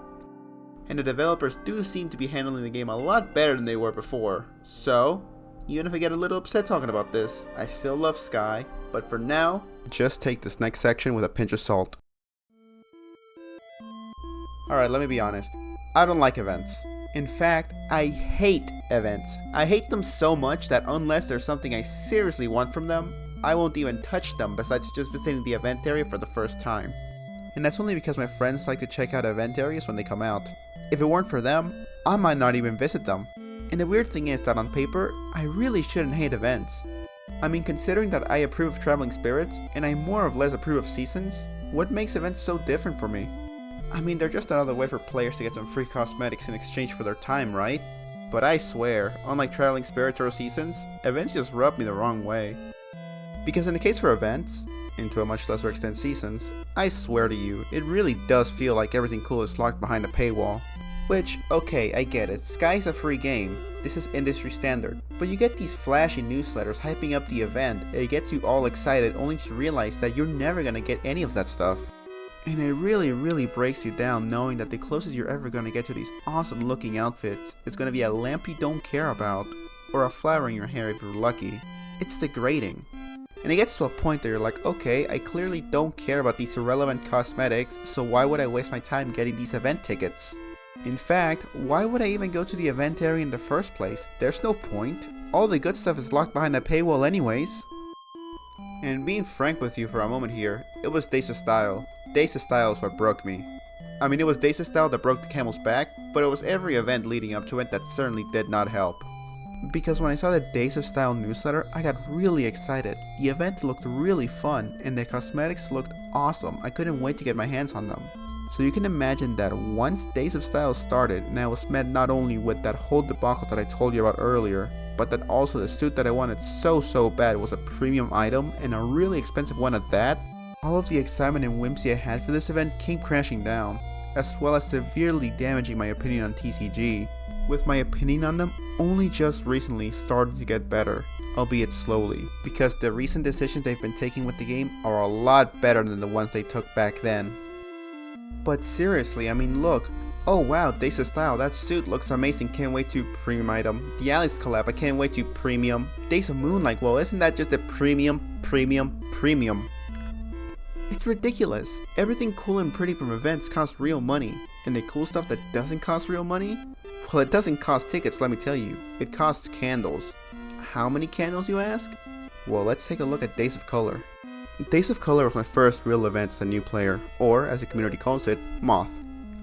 And the developers do seem to be handling the game a lot better than they were before. So, even if I get a little upset talking about this, I still love Sky, but for now, just take this next section with a pinch of salt. Alright, let me be honest. I don't like events. In fact, I hate events. I hate them so much that unless there's something I seriously want from them, I won't even touch them besides just visiting the event area for the first time. And that's only because my friends like to check out event areas when they come out. If it weren't for them, I might not even visit them. And the weird thing is that on paper, I really shouldn't hate events. I mean, considering that I approve of traveling spirits, and I more or less approve of seasons, what makes events so different for me? I mean, they're just another way for players to get some free cosmetics in exchange for their time, right? But I swear, unlike traveling spirits or seasons, events just rub me the wrong way. Because in the case for events, and to a much lesser extent seasons, I swear to you, it really does feel like everything cool is locked behind a paywall. Which, okay, I get it, Sky's a free game, this is industry standard, but you get these flashy newsletters hyping up the event, and it gets you all excited only to realize that you're never gonna get any of that stuff. And it really breaks you down knowing that the closest you're ever gonna get to these awesome looking outfits is gonna be a lamp you don't care about, or a flower in your hair if you're lucky. It's degrading. And it gets to a point that you're like, okay, I clearly don't care about these irrelevant cosmetics, so why would I waste my time getting these event tickets? In fact, why would I even go to the event area in the first place? There's no point. All the good stuff is locked behind a paywall anyways. And being frank with you for a moment here, it was Days of Style. Days of Style is what broke me. I mean, it was Days of Style that broke the camel's back, but it was every event leading up to it that certainly did not help. Because when I saw the Days of Style newsletter, I got really excited. The event looked really fun, and the cosmetics looked awesome. I couldn't wait to get my hands on them. So you can imagine that once Days of Style started, and I was met not only with that whole debacle that I told you about earlier, but that also the suit that I wanted so bad was a premium item, and a really expensive one at that, all of the excitement and whimsy I had for this event came crashing down, as well as severely damaging my opinion on TCG, with my opinion on them only just recently starting to get better, albeit slowly, because the recent decisions they've been taking with the game are a lot better than the ones they took back then. But seriously, I mean look, oh wow, Days of Style, that suit looks amazing, can't wait to premium item. The Alex collab, I can't wait to premium. Days of Moonlight, well isn't that just a premium? It's ridiculous. Everything cool and pretty from events costs real money, and the cool stuff that doesn't cost real money? Well, it doesn't cost tickets, let me tell you. It costs candles. How many candles, you ask? Well, let's take a look at Days of Color. Days of Color was my first real event as a new player, or as the community calls it, Moth.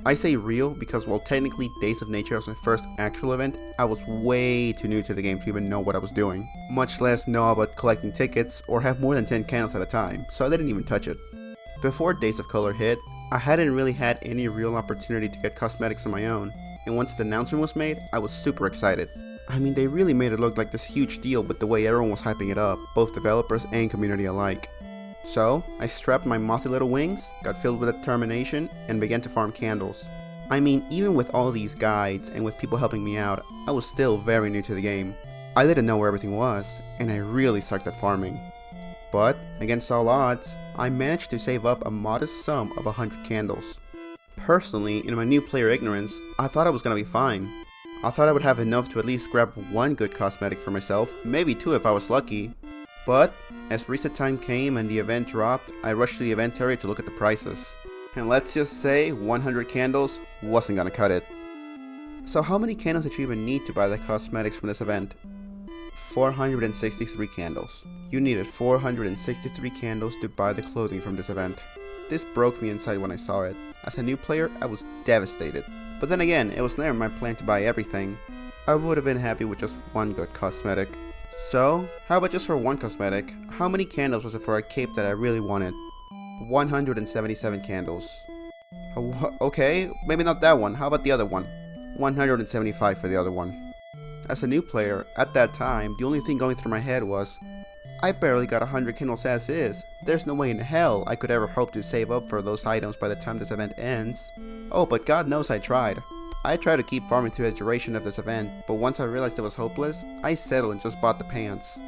I say real because while technically Days of Nature was my first actual event, I was way too new to the game to even know what I was doing, much less know about collecting tickets or have more than 10 candles at a time, so I didn't even touch it. Before Days of Color hit, I hadn't really had any real opportunity to get cosmetics on my own, and once the announcement was made, I was super excited. I mean, they really made it look like this huge deal with the way everyone was hyping it up, both developers and community alike. So, I strapped my mothy little wings, got filled with determination, and began to farm candles. I mean, even with all these guides and with people helping me out, I was still very new to the game. I didn't know where everything was, and I really sucked at farming. But, against all odds, I managed to save up a modest sum of 100 candles. Personally, in my new player ignorance, I thought I was gonna be fine. I thought I would have enough to at least grab one good cosmetic for myself, maybe two if I was lucky. But, as reset time came and the event dropped, I rushed to the event area to look at the prices. And let's just say 100 candles wasn't gonna cut it. So how many candles did you even need to buy the cosmetics from this event? 463 candles. You needed 463 candles to buy the clothing from this event. This broke me inside when I saw it. As a new player, I was devastated. But then again, it was never my plan to buy everything. I would have been happy with just one good cosmetic. So, how about just for one cosmetic? How many candles was it for a cape that I really wanted? 177 candles. Okay, maybe not that one. How about the other one? 175 for the other one. As a new player, at that time, the only thing going through my head was, I barely got 100 candles as is. There's no way in hell I could ever hope to save up for those items by the time this event ends. Oh, but God knows I tried. I tried to keep farming through the duration of this event, but once I realized it was hopeless, I settled and just bought the pants.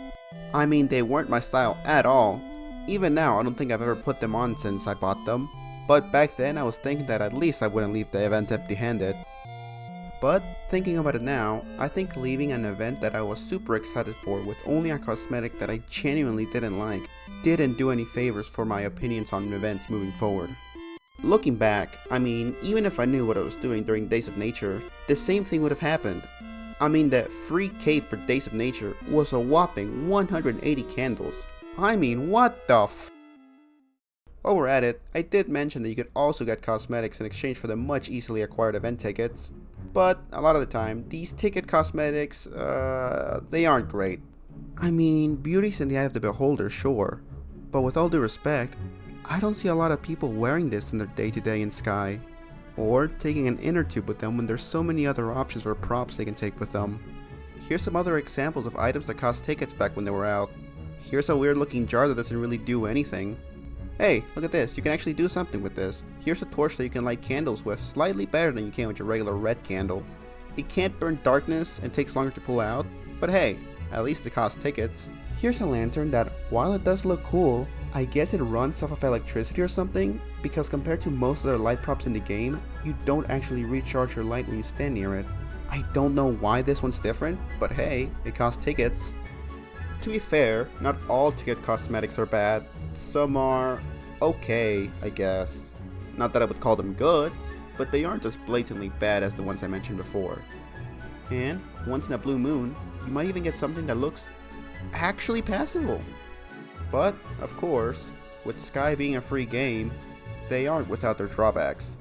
I mean, they weren't my style at all. Even now, I don't think I've ever put them on since I bought them. But back then, I was thinking that at least I wouldn't leave the event empty-handed. But, thinking about it now, I think leaving an event that I was super excited for with only a cosmetic that I genuinely didn't like, didn't do any favors for my opinions on events moving forward. Looking back, I mean, even if I knew what I was doing during Days of Nature, the same thing would have happened. I mean, that free cape for Days of Nature was a whopping 180 candles. I mean, what the f? While we're at it, I did mention that you could also get cosmetics in exchange for the much easily acquired event tickets. But, a lot of the time, these ticket cosmetics, they aren't great. I mean, beauty's in the eye of the beholder, sure. But with all due respect, I don't see a lot of people wearing this in their day-to-day in Sky, or taking an inner tube with them when there's so many other options for props they can take with them. Here's some other examples of items that cost tickets back when they were out. Here's a weird looking jar that doesn't really do anything. Hey, look at this, you can actually do something with this. Here's a torch that you can light candles with, slightly better than you can with your regular red candle. It can't burn darkness and takes longer to pull out, but hey, at least it costs tickets. Here's a lantern that, while it does look cool, I guess it runs off of electricity or something, because compared to most other light props in the game, you don't actually recharge your light when you stand near it. I don't know why this one's different, but hey, it costs tickets. To be fair, not all ticket cosmetics are bad. Some are okay, I guess. Not that I would call them good, but they aren't as blatantly bad as the ones I mentioned before. And once in a blue moon, you might even get something that looks actually passable. But, of course, with Sky being a free game, they aren't without their drawbacks.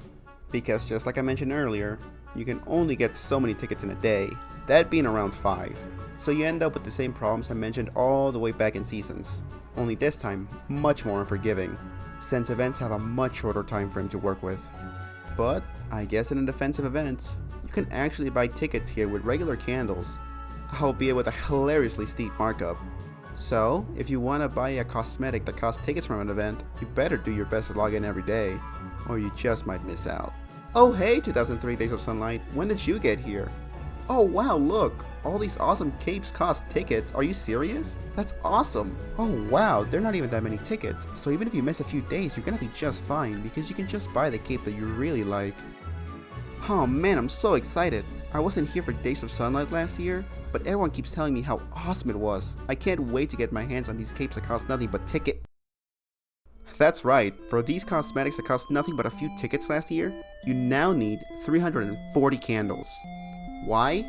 Because just like I mentioned earlier, you can only get so many tickets in a day, that being around 5. So you end up with the same problems I mentioned all the way back in Seasons, only this time much more unforgiving, since events have a much shorter time frame to work with. But I guess in the defense of events, you can actually buy tickets here with regular candles, albeit with a hilariously steep markup. So if you want to buy a cosmetic that costs tickets from an event, you better do your best to log in every day, or you just might miss out. Oh hey 2003 Days of Sunlight, when did you get here? Oh wow, look! All these awesome capes cost tickets, are you serious? That's awesome! Oh wow, there are not even that many tickets, so even if you miss a few days, you're gonna be just fine, because you can just buy the cape that you really like. Oh man, I'm so excited! I wasn't here for Days of Sunlight last year, but everyone keeps telling me how awesome it was. I can't wait to get my hands on these capes that cost nothing but ticket. That's right, for these cosmetics that cost nothing but a few tickets last year, you now need 340 candles. Why?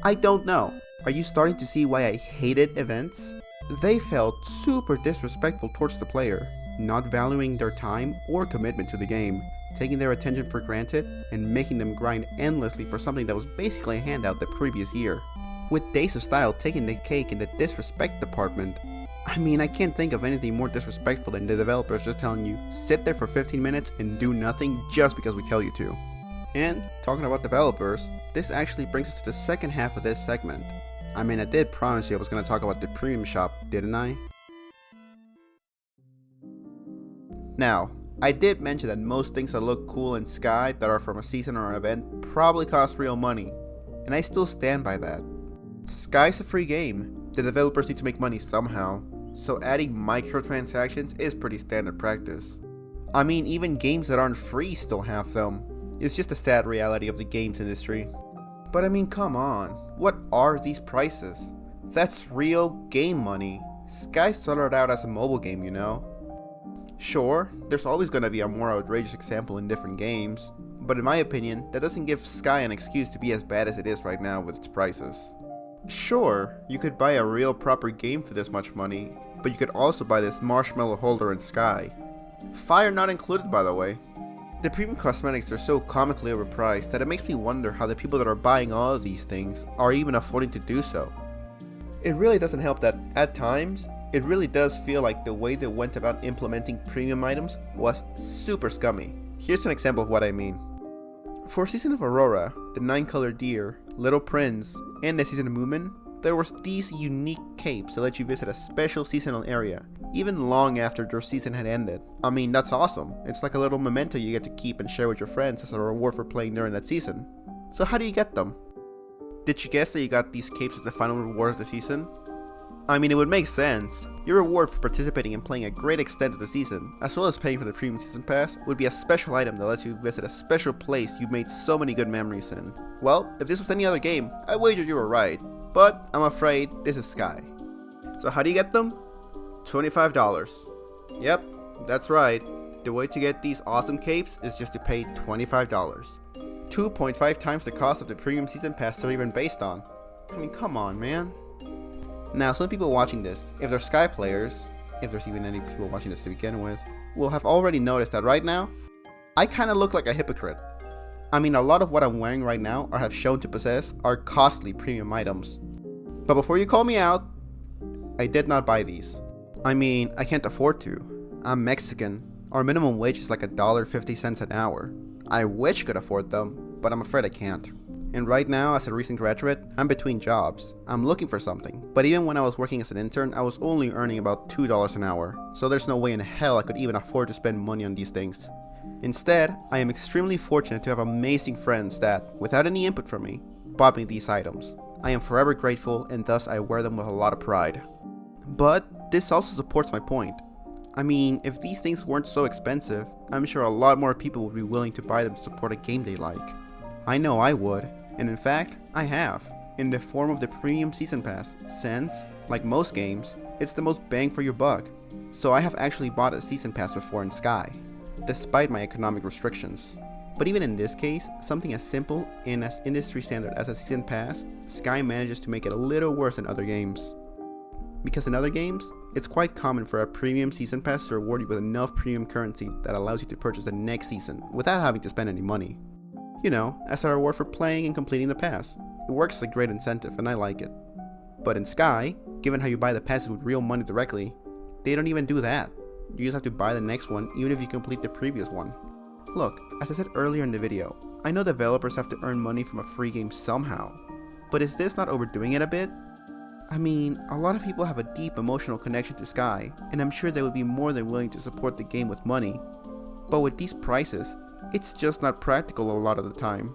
I don't know. Are you starting to see why I hated events? They felt super disrespectful towards the player, not valuing their time or commitment to the game, taking their attention for granted, and making them grind endlessly for something that was basically a handout the previous year. With Days of Style taking the cake in the disrespect department. I mean, I can't think of anything more disrespectful than the developers just telling you, sit there for 15 minutes and do nothing just because we tell you to. And, talking about developers, this actually brings us to the second half of this segment. I mean, I did promise you I was going to talk about the premium shop, didn't I? Now, I did mention that most things that look cool in Sky that are from a season or an event probably cost real money, and I still stand by that. Sky's a free game. The developers need to make money somehow, so adding microtransactions is pretty standard practice. I mean, even games that aren't free still have them. It's just a sad reality of the games industry. But I mean, come on, what are these prices? That's real game money. Sky started out as a mobile game, you know? Sure, there's always going to be a more outrageous example in different games, but in my opinion, that doesn't give Sky an excuse to be as bad as it is right now with its prices. Sure, you could buy a real proper game for this much money, but you could also buy this marshmallow holder in Sky. Fire not included, by the way. The premium cosmetics are so comically overpriced that it makes me wonder how the people that are buying all of these things are even affording to do so. It really doesn't help that, at times, it really does feel like the way they went about implementing premium items was super scummy. Here's an example of what I mean. For Season of Aurora, the 9-Color Deer, Little Prince, and the Season of Moomin, there was these unique capes that let you visit a special seasonal area, even long after your season had ended. I mean, that's awesome. It's like a little memento you get to keep and share with your friends as a reward for playing during that season. So how do you get them? Did you guess that you got these capes as the final reward of the season? I mean, it would make sense. Your reward for participating and playing a great extent of the season, as well as paying for the premium season pass, would be a special item that lets you visit a special place you've made so many good memories in. Well, if this was any other game, I wager you were right. But I'm afraid this is Sky. So how do you get them? $25. Yep, that's right. The way to get these awesome capes is just to pay $25. 2.5 times the cost of the premium season pass they're even based on. I mean, come on, man. Now, some people watching this, if they're Sky players, if there's even any people watching this to begin with, will have already noticed that right now, I kinda look like a hypocrite. I mean, a lot of what I'm wearing right now or have shown to possess are costly premium items. But before you call me out, I did not buy these. I mean, I can't afford to. I'm Mexican. Our minimum wage is like $1.50 an hour. I wish I could afford them, but I'm afraid I can't. And right now, as a recent graduate, I'm between jobs. I'm looking for something. But even when I was working as an intern, I was only earning about $2 an hour. So there's no way in hell I could even afford to spend money on these things. Instead, I am extremely fortunate to have amazing friends that, without any input from me, bought me these items. I am forever grateful, and thus I wear them with a lot of pride. But this also supports my point. I mean, if these things weren't so expensive, I'm sure a lot more people would be willing to buy them to support a game they like. I know I would, and in fact, I have, in the form of the premium season pass, since, like most games, it's the most bang for your buck. So I have actually bought a season pass before in Sky, despite my economic restrictions. But even in this case, something as simple and as industry standard as a season pass, Sky manages to make it a little worse than other games. Because in other games, it's quite common for a premium season pass to reward you with enough premium currency that allows you to purchase the next season without having to spend any money. You know, as a reward for playing and completing the pass. It works as a great incentive and I like it. But in Sky, given how you buy the passes with real money directly, they don't even do that. You just have to buy the next one even if you complete the previous one. Look, as I said earlier in the video, I know developers have to earn money from a free game somehow. But is this not overdoing it a bit? I mean, a lot of people have a deep emotional connection to Sky, and I'm sure they would be more than willing to support the game with money. But with these prices, it's just not practical a lot of the time.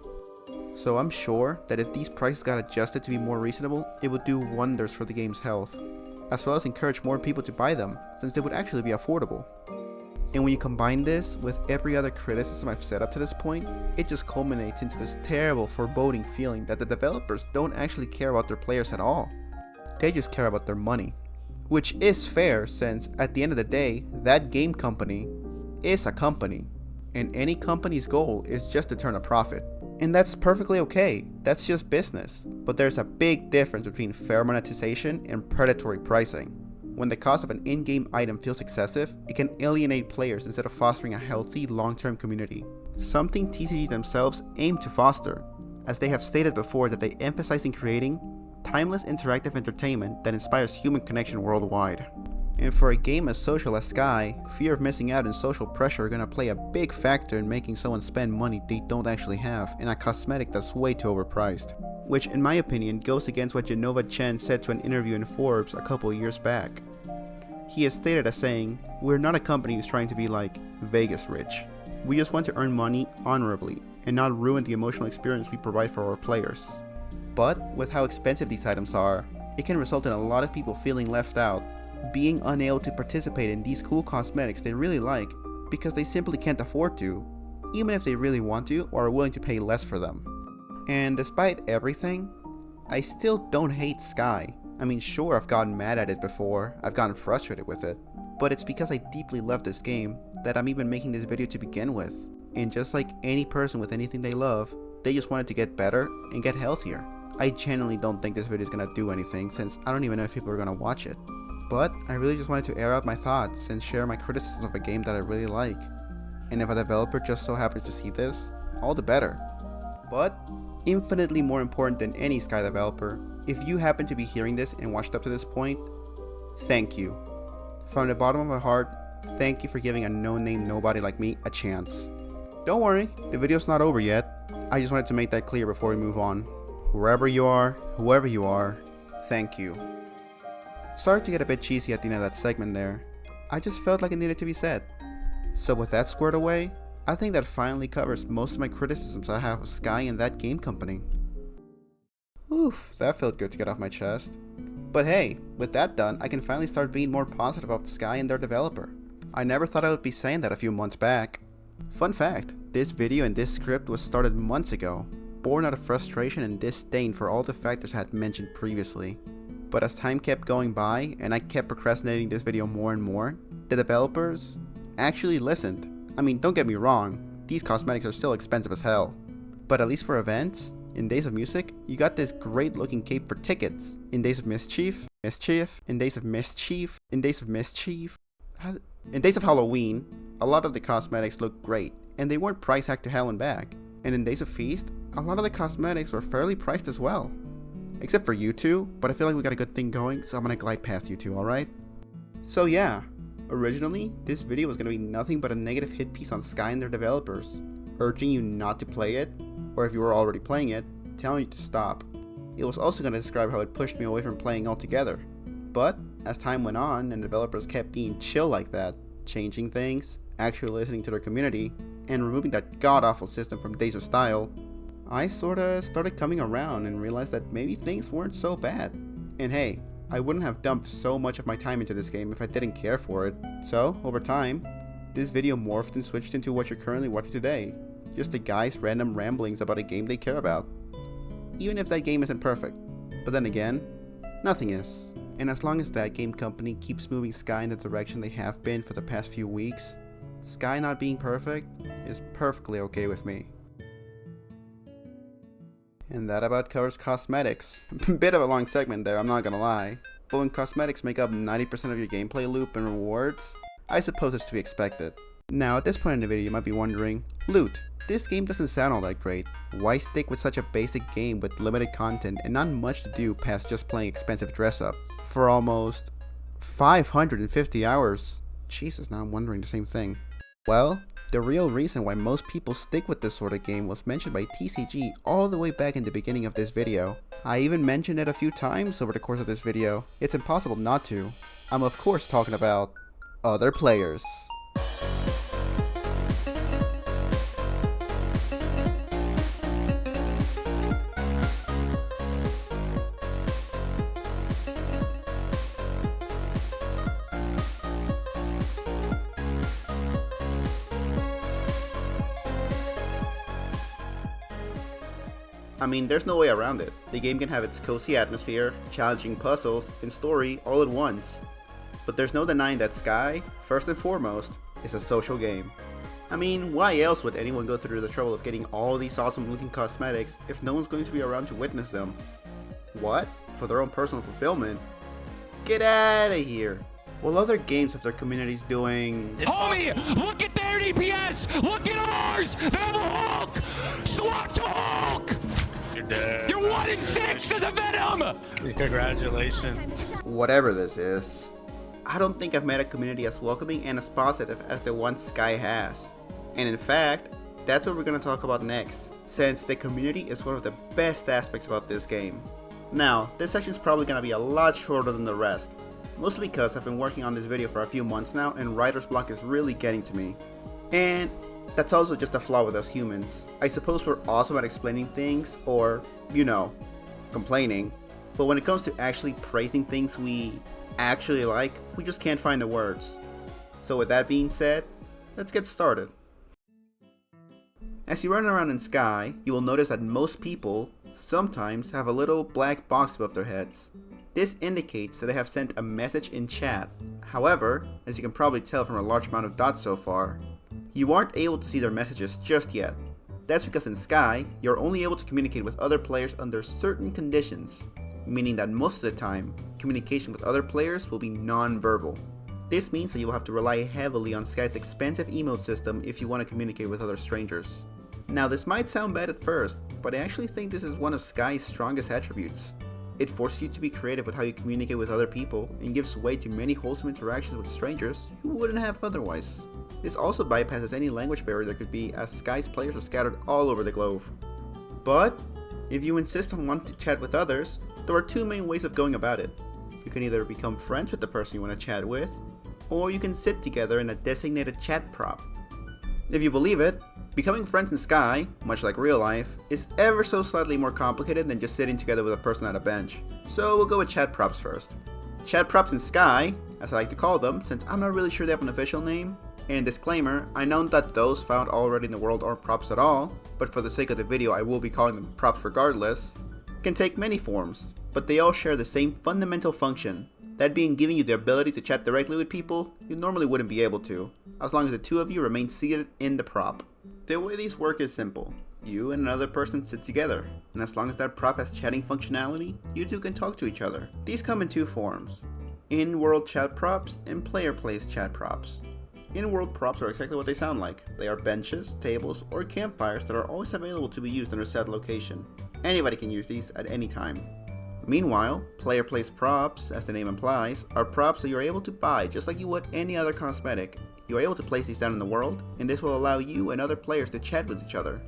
So I'm sure that if these prices got adjusted to be more reasonable, it would do wonders for the game's health, as well as encourage more people to buy them, since they would actually be affordable. And when you combine this with every other criticism I've said up to this point, it just culminates into this terrible, foreboding feeling that the developers don't actually care about their players at all. They just care about their money. Which is fair, since at the end of the day, that game company is a company. And any company's goal is just to turn a profit. And that's perfectly okay, that's just business. But there's a big difference between fair monetization and predatory pricing. When the cost of an in-game item feels excessive, it can alienate players instead of fostering a healthy, long-term community. Something TCG themselves aim to foster, as they have stated before that they emphasize in creating timeless interactive entertainment that inspires human connection worldwide. And for a game as social as Sky, fear of missing out and social pressure are gonna play a big factor in making someone spend money they don't actually have in a cosmetic that's way too overpriced. Which in my opinion goes against what Genova Chen said to an interview in Forbes a couple of years back. He has stated as saying, "We're not a company who's trying to be like Vegas rich. We just want to earn money honorably and not ruin the emotional experience we provide for our players." But with how expensive these items are, it can result in a lot of people feeling left out, being unable to participate in these cool cosmetics they really like because they simply can't afford to, even if they really want to or are willing to pay less for them. And despite everything, I still don't hate Sky. I mean, sure, I've gotten mad at it before, I've gotten frustrated with it, but it's because I deeply love this game that I'm even making this video to begin with. And just like any person with anything they love, they just want it to get better and get healthier. I genuinely don't think this video is gonna do anything, since I don't even know if people are gonna watch it. But I really just wanted to air out my thoughts and share my criticism of a game that I really like. And if a developer just so happens to see this, all the better. But infinitely more important than any Sky developer, if you happen to be hearing this and watched up to this point, thank you. From the bottom of my heart, thank you for giving a no-name nobody like me a chance. Don't worry, the video's not over yet. I just wanted to make that clear before we move on. Wherever you are, whoever you are, thank you. Sorry to get a bit cheesy at the end of that segment there. I just felt like it needed to be said. So with that squared away, I think that finally covers most of my criticisms I have of Sky and that game company. Oof, that felt good to get off my chest. But hey, with that done, I can finally start being more positive about Sky and their developer. I never thought I would be saying that a few months back. Fun fact, this video and this script was started months ago, born out of frustration and disdain for all the factors I had mentioned previously. But as time kept going by and I kept procrastinating this video more and more, the developers actually listened. I mean, don't get me wrong, these cosmetics are still expensive as hell. But at least for events, in Days of Music, you got this great looking cape for tickets. In Days of Mischief, in Days of Mischief, in Days of Mischief, in Days of Halloween, a lot of the cosmetics looked great, and they weren't price hacked to hell and back. And in Days of Feast, a lot of the cosmetics were fairly priced as well. Except for you two, but I feel like we got a good thing going, so I'm gonna glide past you two, alright? So yeah, originally, this video was gonna be nothing but a negative hit piece on Sky and their developers, urging you not to play it, or if you were already playing it, telling you to stop. It was also going to describe how it pushed me away from playing altogether. But as time went on and developers kept being chill like that, changing things, actually listening to their community, and removing that god-awful system from Days of Style, I sorta started coming around and realized that maybe things weren't so bad. And hey, I wouldn't have dumped so much of my time into this game if I didn't care for it. So, over time, this video morphed and switched into what you're currently watching today. Just a guy's random ramblings about a game they care about. Even if that game isn't perfect. But then again, nothing is. And as long as that game company keeps moving Sky in the direction they have been for the past few weeks, Sky not being perfect is perfectly okay with me. And that about covers cosmetics. Bit of a long segment there, I'm not gonna lie. But when cosmetics make up 90% of your gameplay loop and rewards, I suppose it's to be expected. Now at this point in the video you might be wondering, Loot, this game doesn't sound all that great. Why stick with such a basic game with limited content and not much to do past just playing expensive dress up for almost 550 hours? Jesus, now I'm wondering the same thing. Well, the real reason why most people stick with this sort of game was mentioned by TCG all the way back in the beginning of this video. I even mentioned it a few times over the course of this video. It's impossible not to. I'm of course talking about other players. I mean, there's no way around it. The game can have its cozy atmosphere, challenging puzzles, and story all at once. But there's no denying that Sky, first and foremost, is a social game. I mean, why else would anyone go through the trouble of getting all these awesome looking cosmetics if no one's going to be around to witness them? What? For their own personal fulfillment? Get out of here! While other games have their communities doing... Homie, look at their DPS! Look at ours! They have a Hulk! Swap to Hulk! You're dead. You're 1 in 6 as a Venom! Congratulations. Whatever this is, I don't think I've met a community as welcoming and as positive as the one Sky has. And in fact, that's what we're going to talk about next, since the community is one of the best aspects about this game. Now, this section is probably going to be a lot shorter than the rest, mostly because I've been working on this video for a few months now and writer's block is really getting to me. And that's also just a flaw with us humans. I suppose we're awesome at explaining things or, you know, complaining, but when it comes to actually praising things we actually like, we just can't find the words. So with that being said, let's get started. As you run around in Sky, you will notice that most people sometimes have a little black box above their heads. This indicates that they have sent a message in chat. However, as you can probably tell from a large amount of dots so far, you aren't able to see their messages just yet. That's because in Sky, you're only able to communicate with other players under certain conditions, meaning that most of the time, communication with other players will be non-verbal. This means that you will have to rely heavily on Sky's expensive emote system if you want to communicate with other strangers. Now this might sound bad at first, but I actually think this is one of Sky's strongest attributes. It forces you to be creative with how you communicate with other people and gives way to many wholesome interactions with strangers you wouldn't have otherwise. This also bypasses any language barrier there could be, as Sky's players are scattered all over the globe. But if you insist on wanting to chat with others, there are two main ways of going about it. You can either become friends with the person you want to chat with, or you can sit together in a designated chat prop. If you believe it, becoming friends in Sky, much like real life, is ever so slightly more complicated than just sitting together with a person at a bench. So we'll go with chat props first. Chat props in Sky, as I like to call them, since I'm not really sure they have an official name. And disclaimer, I know that those found already in the world aren't props at all, but for the sake of the video I will be calling them props regardless, can take many forms, but they all share the same fundamental function, that being giving you the ability to chat directly with people you normally wouldn't be able to, as long as the two of you remain seated in the prop. The way these work is simple. You and another person sit together, and as long as that prop has chatting functionality, you two can talk to each other. These come in two forms: in-world chat props and player-placed chat props. In-world props are exactly what they sound like. They are benches, tables, or campfires that are always available to be used in a set location. Anybody can use these at any time. Meanwhile, player-placed props, as the name implies, are props that you're able to buy just like you would any other cosmetic. You are able to place these down in the world, and this will allow you and other players to chat with each other.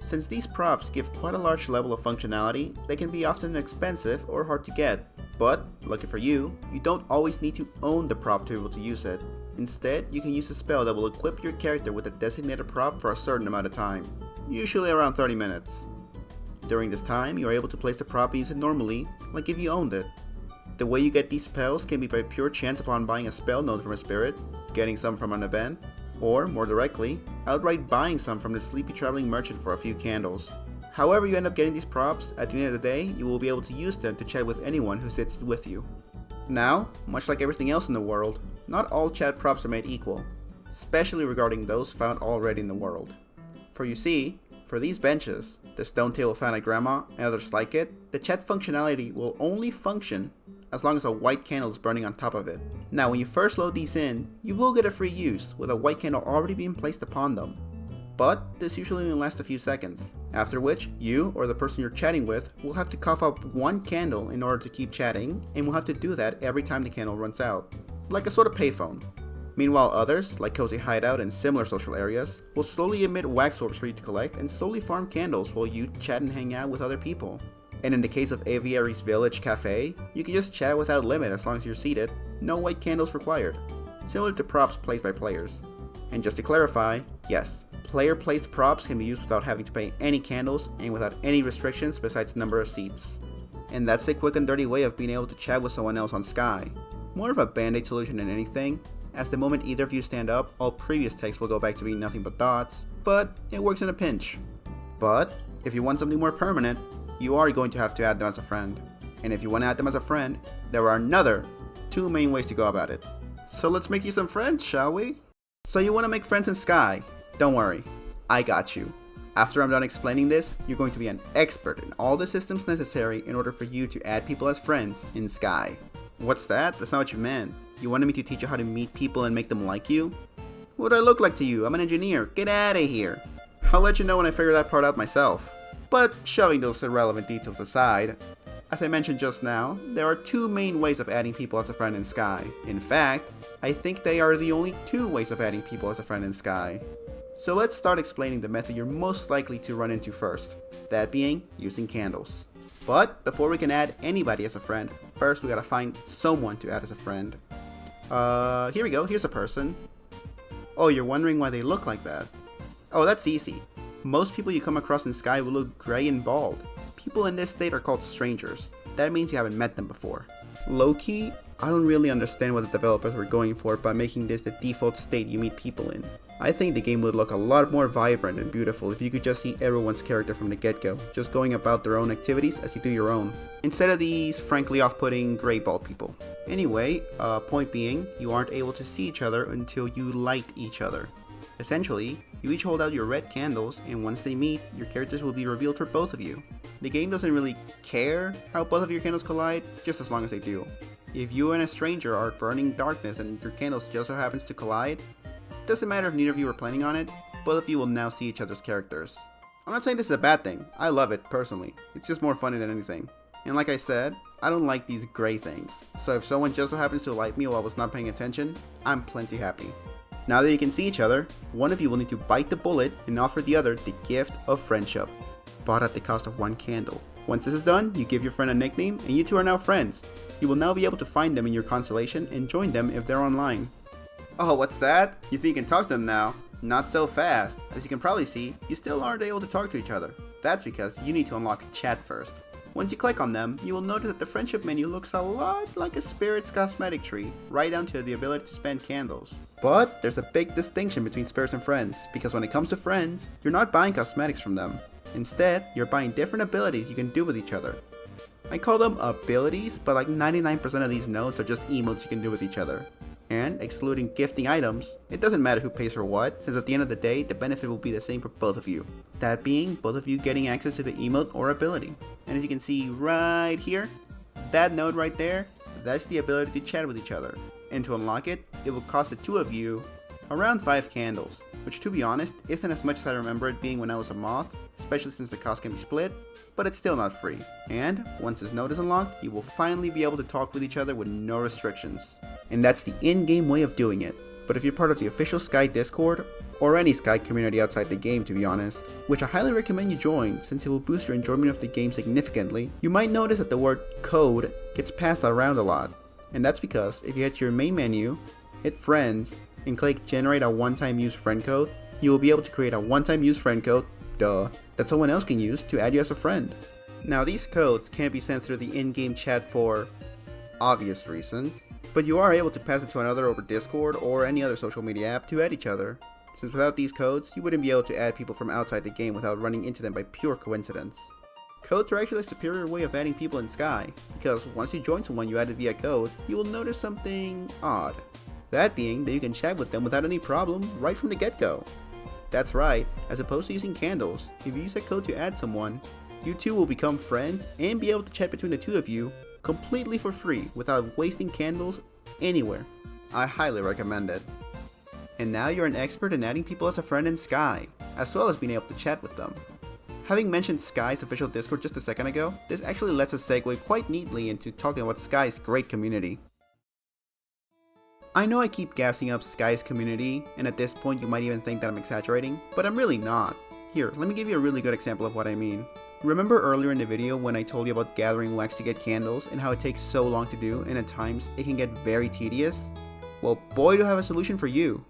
Since these props give quite a large level of functionality, they can be often expensive or hard to get. But, lucky for you, you don't always need to own the prop to be able to use it. Instead, you can use a spell that will equip your character with a designated prop for a certain amount of time, usually around 30 minutes. During this time, you are able to place the prop and use it normally, like if you owned it. The way you get these spells can be by pure chance upon buying a spell node from a spirit, getting some from an event, or, more directly, outright buying some from the sleepy traveling merchant for a few candles. However you end up getting these props, at the end of the day, you will be able to use them to chat with anyone who sits with you. Now, much like everything else in the world, not all chat props are made equal, especially regarding those found already in the world. For you see, for these benches, the stone table found at Grandma and others like it, the chat functionality will only function as long as a white candle is burning on top of it. Now when you first load these in, you will get a free use with a white candle already being placed upon them. But this usually only lasts a few seconds, after which you or the person you're chatting with will have to cough up one candle in order to keep chatting, and will have to do that every time the candle runs out, like a sort of payphone. Meanwhile others, like Cozy Hideout and similar social areas, will slowly emit wax orbs for you to collect and slowly farm candles while you chat and hang out with other people. And in the case of Aviary's Village Cafe, you can just chat without limit as long as you're seated, no white candles required, similar to props placed by players. And just to clarify, yes, player-placed props can be used without having to pay any candles and without any restrictions besides number of seats. And that's a quick and dirty way of being able to chat with someone else on Sky. More of a band-aid solution than anything, as the moment either of you stand up, all previous text will go back to being nothing but dots, but it works in a pinch. But, if you want something more permanent, you are going to have to add them as a friend. And if you want to add them as a friend, there are another 2 main ways to go about it. So let's make you some friends, shall we? So you want to make friends in Sky? Don't worry, I got you. After I'm done explaining this, you're going to be an expert in all the systems necessary in order for you to add people as friends in Sky. What's that? That's not what you meant. You wanted me to teach you how to meet people and make them like you? What do I look like to you? I'm an engineer. Get out of here. I'll let you know when I figure that part out myself. But shoving those irrelevant details aside, as I mentioned just now, there are 2 main ways of adding people as a friend in Sky. In fact, I think they are the only 2 ways of adding people as a friend in Sky. So let's start explaining the method you're most likely to run into first, that being using candles. But before we can add anybody as a friend, first we gotta find someone to add as a friend. Here we go, here's a person. Oh, you're wondering why they look like that? Oh, that's easy. Most people you come across in Sky will look gray and bald. People in this state are called strangers. That means you haven't met them before. Low-key, I don't really understand what the developers were going for by making this the default state you meet people in. I think the game would look a lot more vibrant and beautiful if you could just see everyone's character from the get-go, just going about their own activities as you do your own, instead of these frankly off-putting gray bald people. Anyway, point being, you aren't able to see each other until you light each other. Essentially, you each hold out your red candles, and once they meet, your characters will be revealed for both of you. The game doesn't really care how both of your candles collide, just as long as they do. If you and a stranger are burning darkness and your candles just so happens to collide, it doesn't matter if neither of you were planning on it, both of you will now see each other's characters. I'm not saying this is a bad thing, I love it personally, it's just more funny than anything. And like I said, I don't like these gray things, so if someone just so happens to light me while I was not paying attention, I'm plenty happy. Now that you can see each other, one of you will need to bite the bullet and offer the other the gift of friendship, bought at the cost of 1 candle. Once this is done, you give your friend a nickname and you two are now friends. You will now be able to find them in your constellation and join them if they're online. Oh, what's that? You think you can talk to them now? Not so fast. As you can probably see, you still aren't able to talk to each other. That's because you need to unlock chat first. Once you click on them, you will notice that the friendship menu looks a lot like a spirit's cosmetic tree, right down to the ability to spend candles. But there's a big distinction between spirits and friends, because when it comes to friends, you're not buying cosmetics from them. Instead, you're buying different abilities you can do with each other. I call them abilities, but like 99% of these nodes are just emotes you can do with each other. And, excluding gifting items, it doesn't matter who pays for what, since at the end of the day, the benefit will be the same for both of you. That being, both of you getting access to the emote or ability. And as you can see right here, that node right there, that's the ability to chat with each other. And to unlock it, it will cost the 2 of you around 5 candles, which to be honest, isn't as much as I remember it being when I was a moth, especially since the cost can be split, but it's still not free. And, once this node is unlocked, you will finally be able to talk with each other with no restrictions. And that's the in-game way of doing it. But if you're part of the official Sky Discord, or any Sky community outside the game to be honest, which I highly recommend you join since it will boost your enjoyment of the game significantly. You might notice that the word code gets passed around a lot, and that's because if you head to your main menu, hit friends, and click generate a one-time use friend code, you will be able to create a one-time use friend code, that someone else can use to add you as a friend. Now these codes can't be sent through the in-game chat for obvious reasons, but you are able to pass it to another over Discord or any other social media app to add each other, since without these codes, you wouldn't be able to add people from outside the game without running into them by pure coincidence. Codes are actually a superior way of adding people in Sky, because once you join someone you added via code, you will notice something odd. That being that you can chat with them without any problem right from the get-go. That's right, as opposed to using candles, if you use a code to add someone, you two will become friends and be able to chat between the two of you completely for free without wasting candles anywhere. I highly recommend it. And now you're an expert in adding people as a friend in Sky, as well as being able to chat with them. Having mentioned Sky's official Discord just a second ago, this actually lets us segue quite neatly into talking about Sky's great community. I know I keep gassing up Sky's community, and at this point you might even think that I'm exaggerating, but I'm really not. Here, let me give you a really good example of what I mean. Remember earlier in the video when I told you about gathering wax to get candles and how it takes so long to do and at times it can get very tedious? Well, boy do I have a solution for you.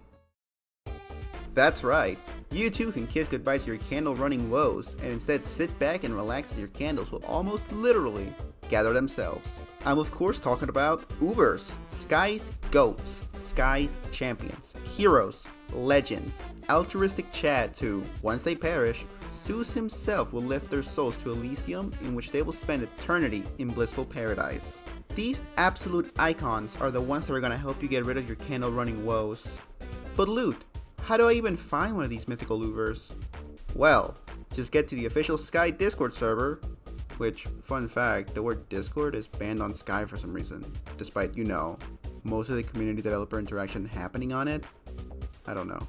That's right, you too can kiss goodbye to your candle running woes and instead sit back and relax as your candles will almost literally gather themselves. I'm of course talking about Ubers, Sky's GOATs, Sky's champions, heroes, legends, altruistic Chads who, once they perish, Zeus himself will lift their souls to Elysium in which they will spend eternity in blissful paradise. These absolute icons are the ones that are going to help you get rid of your candle running woes. But Loot, how do I even find one of these mythical Ubers? Well, just get to the official Sky Discord server, which, fun fact, the word Discord is banned on Sky for some reason, despite, most of the community developer interaction happening on it. I don't know.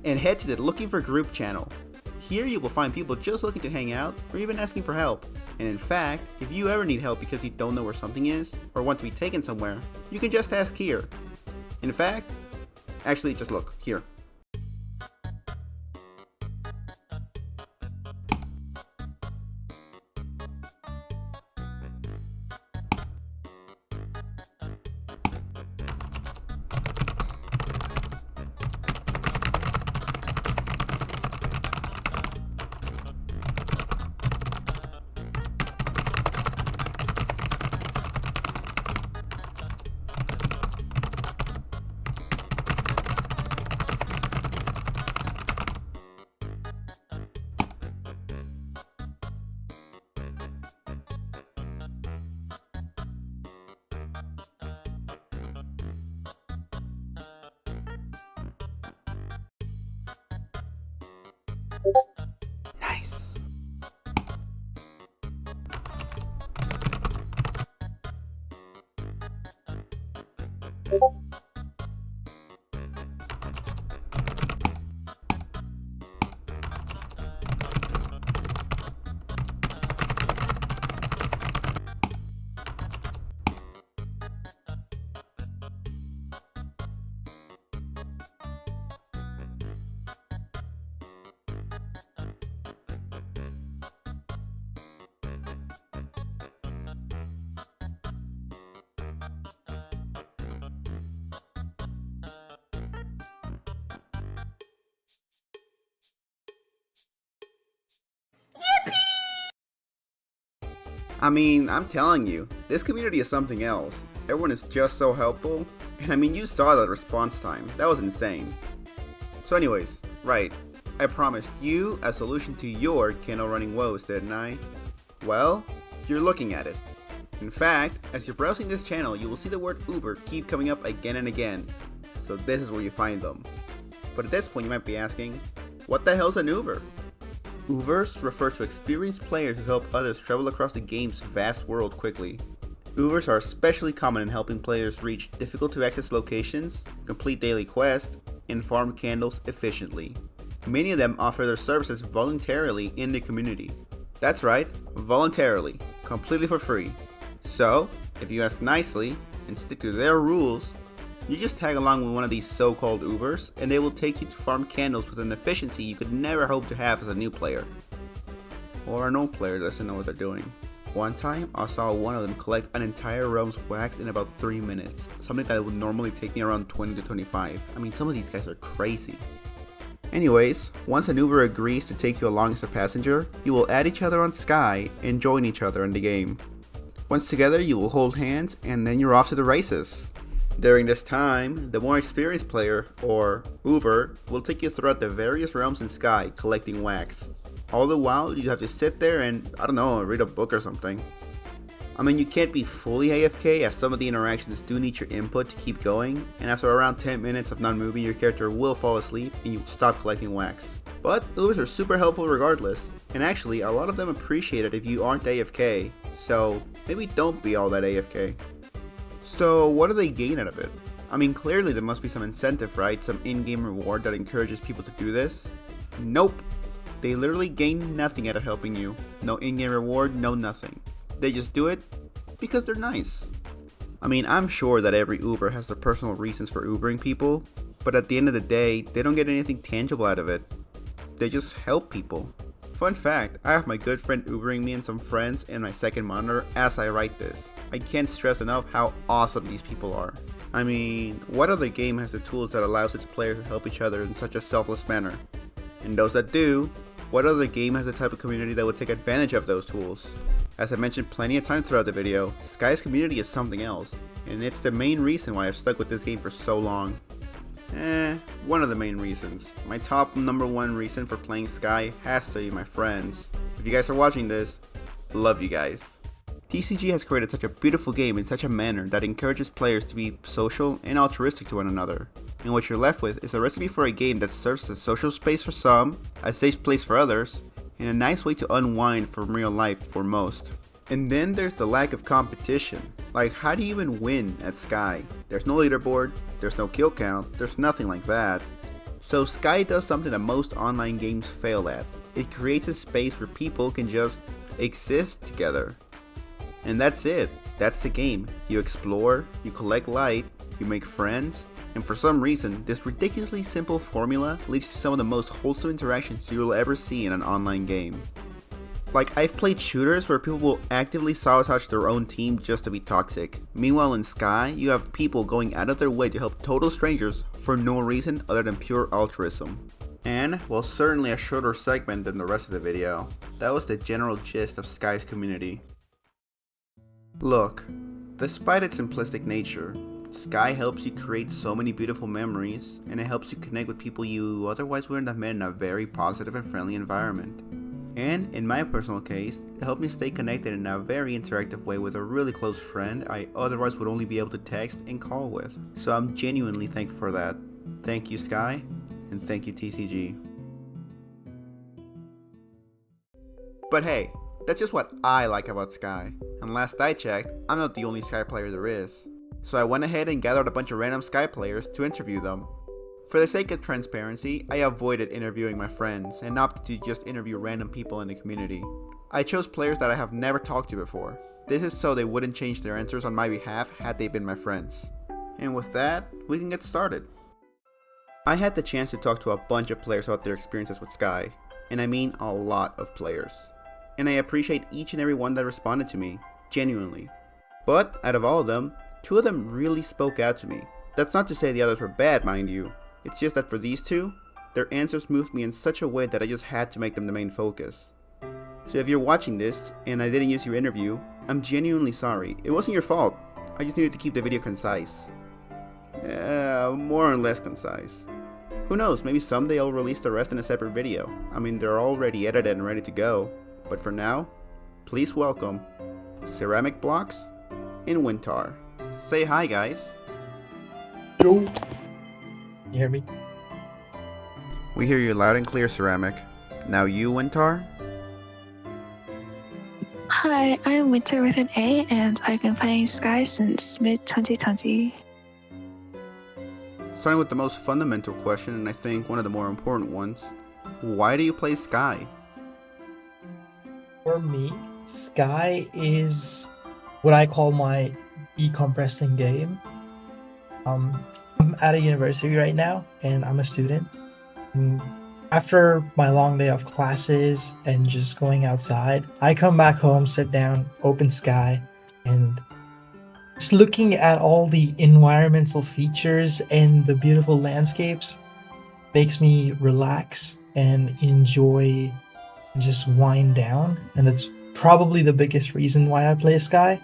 And head to the Looking for Group channel. Here you will find people just looking to hang out or even asking for help. And in fact, if you ever need help because you don't know where something is or want to be taken somewhere, you can just ask here. In fact, actually just look, here. Nice. I mean, I'm telling you, this community is something else. Everyone is just so helpful, and I mean, you saw that response time. That was insane. So anyways, right, I promised you a solution to your candle running woes, didn't I? Well, you're looking at it. In fact, as you're browsing this channel, you will see the word Uber keep coming up again and again. So this is where you find them. But at this point you might be asking, what the hell's an Uber? Ubers refer to experienced players who help others travel across the game's vast world quickly. Ubers are especially common in helping players reach difficult to access locations, complete daily quests, and farm candles efficiently. Many of them offer their services voluntarily in the community. That's right, voluntarily, completely for free. So, if you ask nicely and stick to their rules, You just tag along with one of these so-called Ubers, and they will take you to farm candles with an efficiency you could never hope to have as a new player. Or an old player that doesn't know what they're doing. One time, I saw one of them collect an entire realm's wax in about 3 minutes, something that would normally take me around 20 to 25. I mean, some of these guys are crazy. Anyways, once an Uber agrees to take you along as a passenger, you will add each other on Sky and join each other in the game. Once together, you will hold hands and then you're off to the races. During this time, the more experienced player, or Uber, will take you throughout the various realms in Sky collecting wax. All the while, you have to sit there and, I don't know, read a book or something. I mean, you can't be fully AFK as some of the interactions do need your input to keep going, and after around 10 minutes of not moving, your character will fall asleep and you stop collecting wax. But Ubers are super helpful regardless, and actually a lot of them appreciate it if you aren't AFK, so maybe don't be all that AFK. So what do they gain out of it? I mean, clearly there must be some incentive, right? Some in-game reward that encourages people to do this? Nope. They literally gain nothing out of helping you. No in-game reward, no nothing. They just do it because they're nice. I mean, I'm sure that every Uber has their personal reasons for Ubering people, but at the end of the day, they don't get anything tangible out of it. They just help people. Fun fact, I have my good friend Ubering me and some friends in my second monitor as I write this. I can't stress enough how awesome these people are. I mean, what other game has the tools that allows its players to help each other in such a selfless manner? And those that do, what other game has the type of community that would take advantage of those tools? As I mentioned plenty of times throughout the video, Sky's community is something else, and it's the main reason why I've stuck with this game for so long. One of the main reasons. My top number one reason for playing Sky has to be my friends. If you guys are watching this, love you guys. TCG has created such a beautiful game in such a manner that encourages players to be social and altruistic to one another. And what you're left with is a recipe for a game that serves as a social space for some, a safe place for others, and a nice way to unwind from real life for most. And then there's the lack of competition. Like, how do you even win at Sky? There's no leaderboard, there's no kill count, there's nothing like that. So Sky does something that most online games fail at. It creates a space where people can just exist together. And that's it. That's the game. You explore, you collect light, you make friends, and for some reason, this ridiculously simple formula leads to some of the most wholesome interactions you will ever see in an online game. Like, I've played shooters where people will actively sabotage their own team just to be toxic. Meanwhile in Sky, you have people going out of their way to help total strangers for no reason other than pure altruism. And, well, certainly a shorter segment than the rest of the video. That was the general gist of Sky's community. Look, despite its simplistic nature, Sky helps you create so many beautiful memories, and it helps you connect with people you otherwise wouldn't have met in a very positive and friendly environment. And, in my personal case, it helped me stay connected in a very interactive way with a really close friend I otherwise would only be able to text and call with. So I'm genuinely thankful for that. Thank you Sky, and thank you TCG. But hey, that's just what I like about Sky, and last I checked, I'm not the only Sky player there is. So I went ahead and gathered a bunch of random Sky players to interview them. For the sake of transparency, I avoided interviewing my friends and opted to just interview random people in the community. I chose players that I have never talked to before. This is so they wouldn't change their answers on my behalf had they been my friends. And with that, we can get started. I had the chance to talk to a bunch of players about their experiences with Sky, and I mean a lot of players. And I appreciate each and every one that responded to me, genuinely. But out of all of them, 2 of them really spoke out to me. That's not to say the others were bad, mind you. It's just that for these 2, their answers moved me in such a way that I just had to make them the main focus. So if you're watching this and I didn't use your interview, I'm genuinely sorry. It wasn't your fault. I just needed to keep the video concise. More or less concise. Who knows, maybe someday I'll release the rest in a separate video. I mean, they're already edited and ready to go. But for now, please welcome CeramicBloks and Wintar. Say hi, guys. Yo. You hear me? We hear you loud and clear, Ceramic. Now you, Wintar? Hi, I'm Winter with an A, and I've been playing Sky since mid-2020. Starting with the most fundamental question, and I think one of the more important ones. Why do you play Sky? For me, Sky is what I call my decompressing game. I'm at a university right now, and I'm a student. And after my long day of classes and just going outside, I come back home, sit down, open sky, and just looking at all the environmental features and the beautiful landscapes makes me relax and enjoy and just wind down. And that's probably the biggest reason why I play Sky.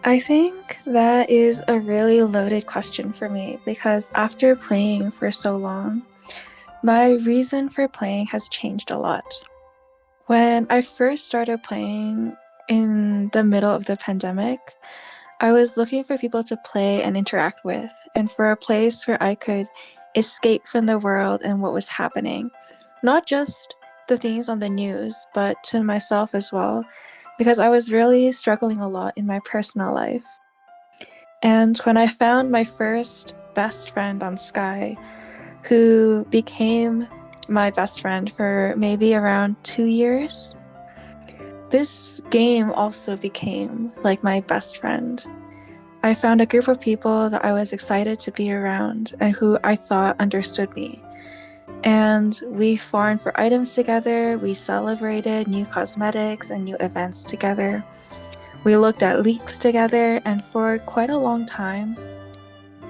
I think that is a really loaded question for me because after playing for so long, my reason for playing has changed a lot. When I first started playing in the middle of the pandemic, I was looking for people to play and interact with, and for a place where I could escape from the world and what was happening. Not just the things on the news, but to myself as well, because I was really struggling a lot in my personal life. And when I found my first best friend on Sky, who became my best friend for maybe around 2 years, this game also became like my best friend. I found a group of people that I was excited to be around and who I thought understood me. And we farmed for items together, we celebrated new cosmetics and new events together. We looked at leaks together, and for quite a long time,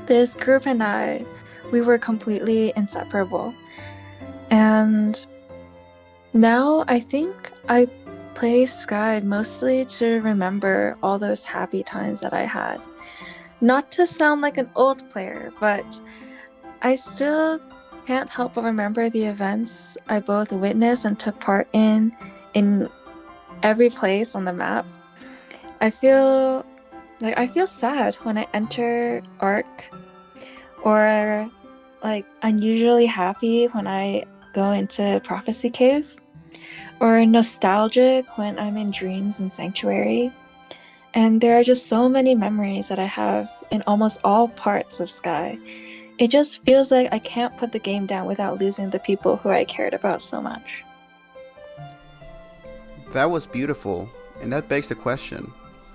this group and I, we were completely inseparable. And now I think I play Sky mostly to remember all those happy times that I had. Not to sound like an old player, but I still can't help but remember the events I both witnessed and took part in every place on the map. I feel sad when I enter Arc, or like unusually happy when I go into Prophecy Cave, or nostalgic when I'm in Dreams and Sanctuary. And there are just so many memories that I have in almost all parts of Sky. It just feels like I can't put the game down without losing the people who I cared about so much. That was beautiful, and that begs the question,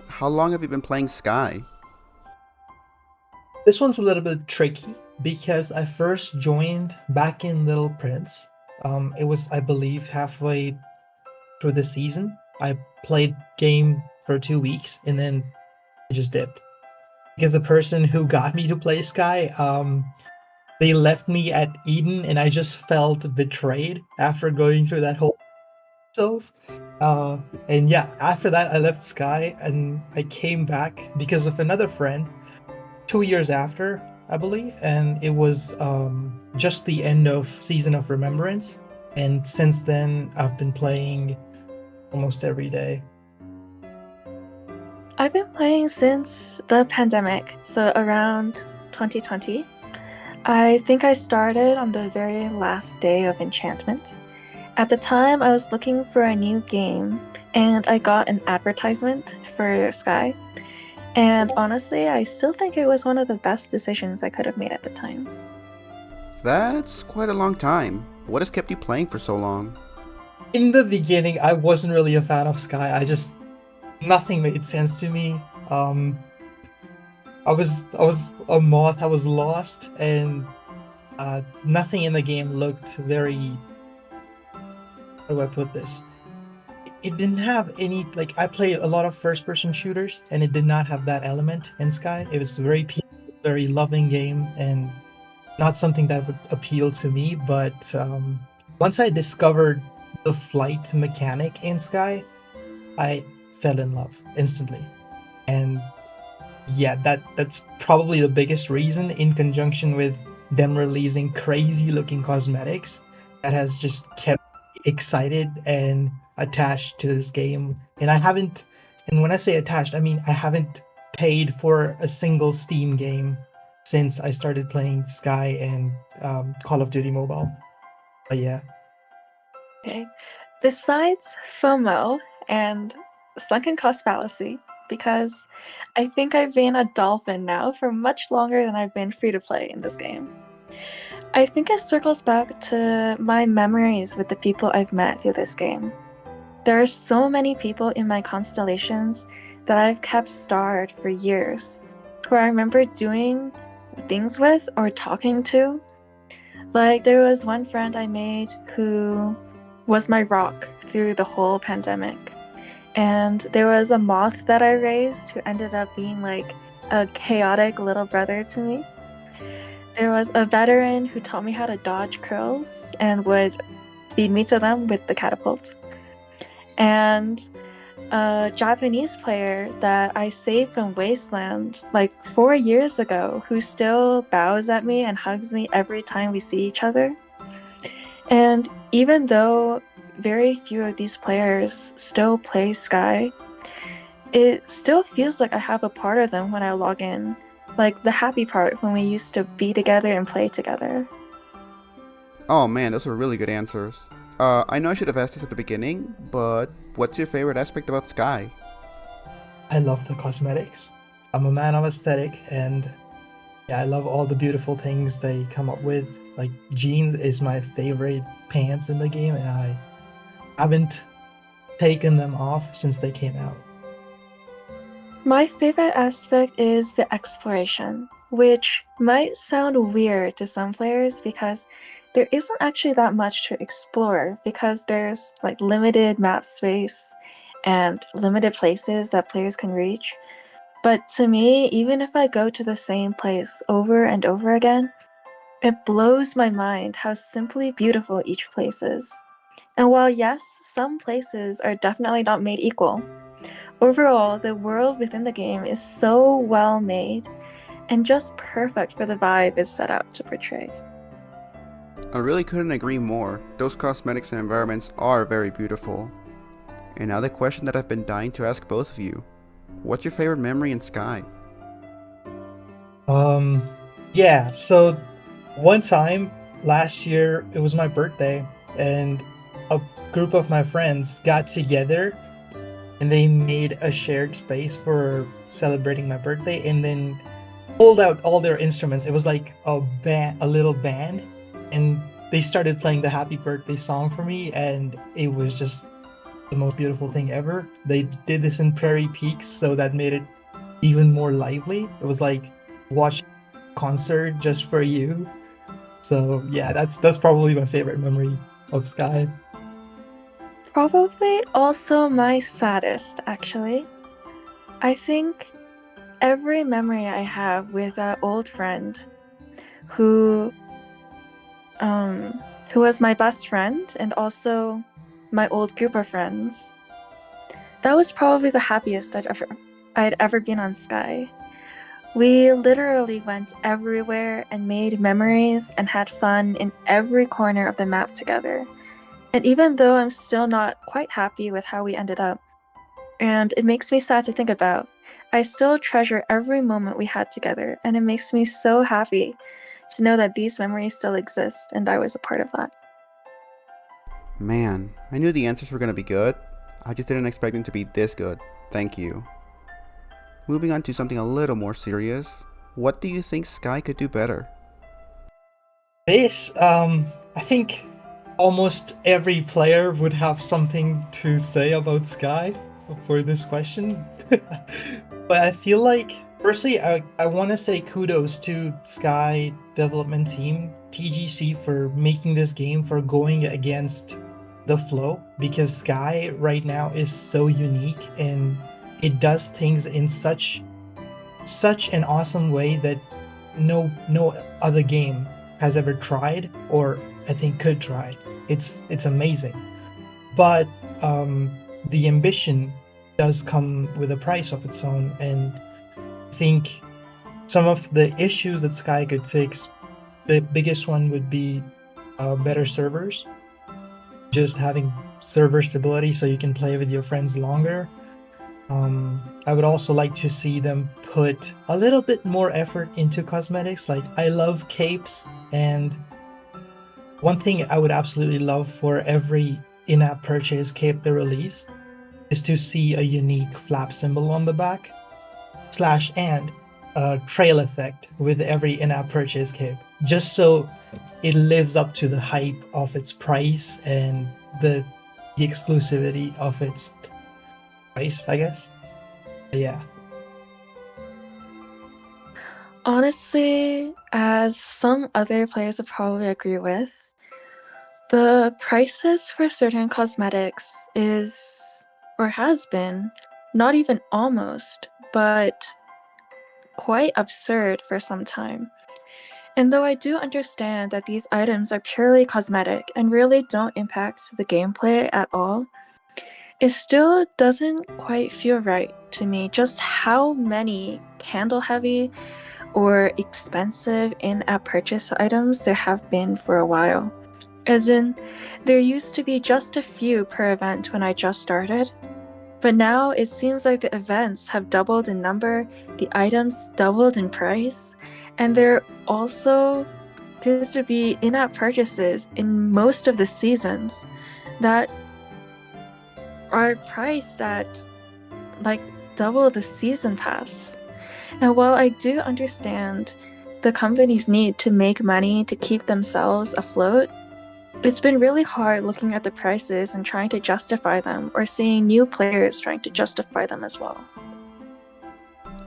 how long have you been playing Sky? This one's a little bit tricky because I first joined back in Little Prince. It was, I believe, halfway through the season. I played game for 2 weeks and then I just dipped because the person who got me to play Sky, they left me at Eden, and I just felt betrayed after going through that whole stuff. And yeah, after that, I left Sky and I came back because of another friend 2 years after, I believe, and it was just the end of Season of Remembrance. And since then, I've been playing almost every day. I've been playing since the pandemic, so around 2020. I think I started on the very last day of Enchantment. At the time, I was looking for a new game, and I got an advertisement for Sky. And honestly, I still think it was one of the best decisions I could have made at the time. That's quite a long time. What has kept you playing for so long? In the beginning, I wasn't really a fan of Sky. Nothing made sense to me. I was a moth. I was lost, and nothing in the game looked very. How do I put this? It didn't have any, like, I played a lot of first-person shooters, and it did not have that element in Sky. It was a very peaceful, very loving game, and not something that would appeal to me. But once I discovered the flight mechanic in Sky, I fell in love instantly. And yeah, that's probably the biggest reason, in conjunction with them releasing crazy looking cosmetics, that has just kept me excited and attached to this game. And when I say attached, I mean I haven't paid for a single Steam game since I started playing Sky and Call of Duty Mobile. But yeah. Okay. Besides FOMO and sunken cost fallacy, because I think I've been a dolphin now for much longer than I've been free to play in this game. I think it circles back to my memories with the people I've met through this game. There are so many people in my constellations that I've kept starred for years. who I remember doing things with or talking to. Like, there was one friend I made who was my rock through the whole pandemic. And there was a moth that I raised who ended up being like a chaotic little brother to me. There was a veteran who taught me how to dodge curls and would feed me to them with the catapult. And a Japanese player that I saved from Wasteland like 4 years ago who still bows at me and hugs me every time we see each other. And even though very few of these players still play Sky, it still feels like I have a part of them when I log in. Like the happy part when we used to be together and play together. Oh man, those are really good answers. I know I should have asked this at the beginning, but what's your favorite aspect about Sky? I love the cosmetics. I'm a man of aesthetic, and yeah, I love all the beautiful things they come up with. Like, jeans is my favorite pants in the game, and I haven't taken them off since they came out. My favorite aspect is the exploration, which might sound weird to some players because there isn't actually that much to explore because there's like limited map space and limited places that players can reach. But to me, even if I go to the same place over and over again, it blows my mind how simply beautiful each place is. And while yes, some places are definitely not made equal, overall, the world within the game is so well made and just perfect for the vibe it's set out to portray. I really couldn't agree more. Those cosmetics and environments are very beautiful. And now the question that I've been dying to ask both of you. What's your favorite memory in Sky? Yeah, so one time last year, it was my birthday, and a group of my friends got together and they made a shared space for celebrating my birthday and then pulled out all their instruments. It was like a little band, and they started playing the happy birthday song for me, and it was just the most beautiful thing ever. They did this in Prairie Peaks, so that made it even more lively. It was like watching a concert just for you. So yeah, that's probably my favorite memory of Sky. Probably also my saddest, actually. I think every memory I have with that old friend who who was my best friend and also my old group of friends. That was probably the happiest I'd ever been on Sky. We literally went everywhere and made memories and had fun in every corner of the map together. And even though I'm still not quite happy with how we ended up, and it makes me sad to think about, I still treasure every moment we had together, and it makes me so happy to know that these memories still exist and I was a part of that. Man, I knew the answers were gonna be good. I just didn't expect them to be this good. Thank you. Moving on to something a little more serious. What do you think Sky could do better? I think almost every player would have something to say about Sky for this question. But I feel like, firstly, I want to say kudos to Sky development team, TGC, for making this game, for going against the flow, because Sky right now is so unique and it does things in such an awesome way that no other game has ever tried, or I think could try. It's amazing. But the ambition does come with a price of its own, and I think some of the issues that Sky could fix, the biggest one would be better servers, just having server stability so you can play with your friends longer. I would also like to see them put a little bit more effort into cosmetics. Like, I love capes, and one thing I would absolutely love for every in-app purchase cape they release is to see a unique flap symbol on the back, slash and a trail effect with every in-app purchase cape, just so it lives up to the hype of its price and the exclusivity of its price, I guess. Yeah. Honestly, as some other players would probably agree with, the prices for certain cosmetics is, or has been, not even almost, but quite absurd for some time. And though I do understand that these items are purely cosmetic and really don't impact the gameplay at all, it still doesn't quite feel right to me just how many candle heavy or expensive in-app purchase items there have been for a while. As in, there used to be just a few per event when I just started, but now it seems like the events have doubled in number, the items doubled in price, and there also seems to be in-app purchases in most of the seasons that are priced at like double the season pass. And while I do understand the companies need to make money to keep themselves afloat, it's been really hard looking at the prices and trying to justify them, or seeing new players trying to justify them as well.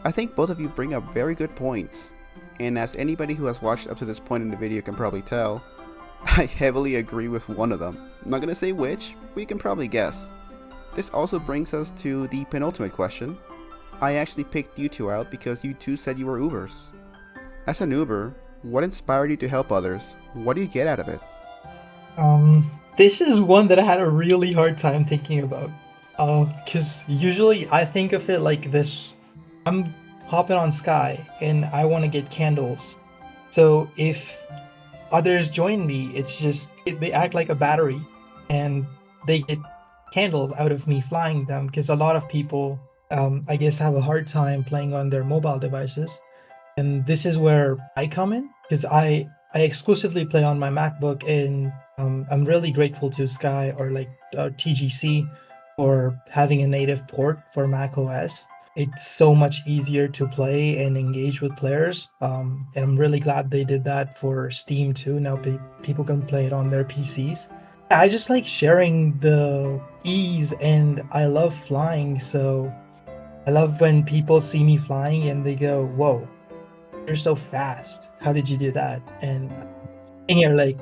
I think both of you bring up very good points, and as anybody who has watched up to this point in the video can probably tell, I heavily agree with one of them. I'm not gonna say which, but you can probably guess. This also brings us to the penultimate question. I actually picked you two out because you two said you were Ubers. As an Uber, what inspired you to help others? What do you get out of it? This is one that I had a really hard time thinking about. Because usually I think of it like this. I'm hopping on Sky and I want to get candles. So if others join me, it's just they act like a battery and they get candles out of me flying them, because a lot of people, I guess, have a hard time playing on their mobile devices. And this is where I come in, because I exclusively play on my MacBook, and I'm really grateful to Sky or like TGC for having a native port for Mac OS. It's so much easier to play and engage with players, and I'm really glad they did that for Steam too. Now people can play it on their PCs. I just like sharing the ease, and I love flying, so I love when people see me flying and they go, "Whoa, you're so fast. How did you do that?" And you're like,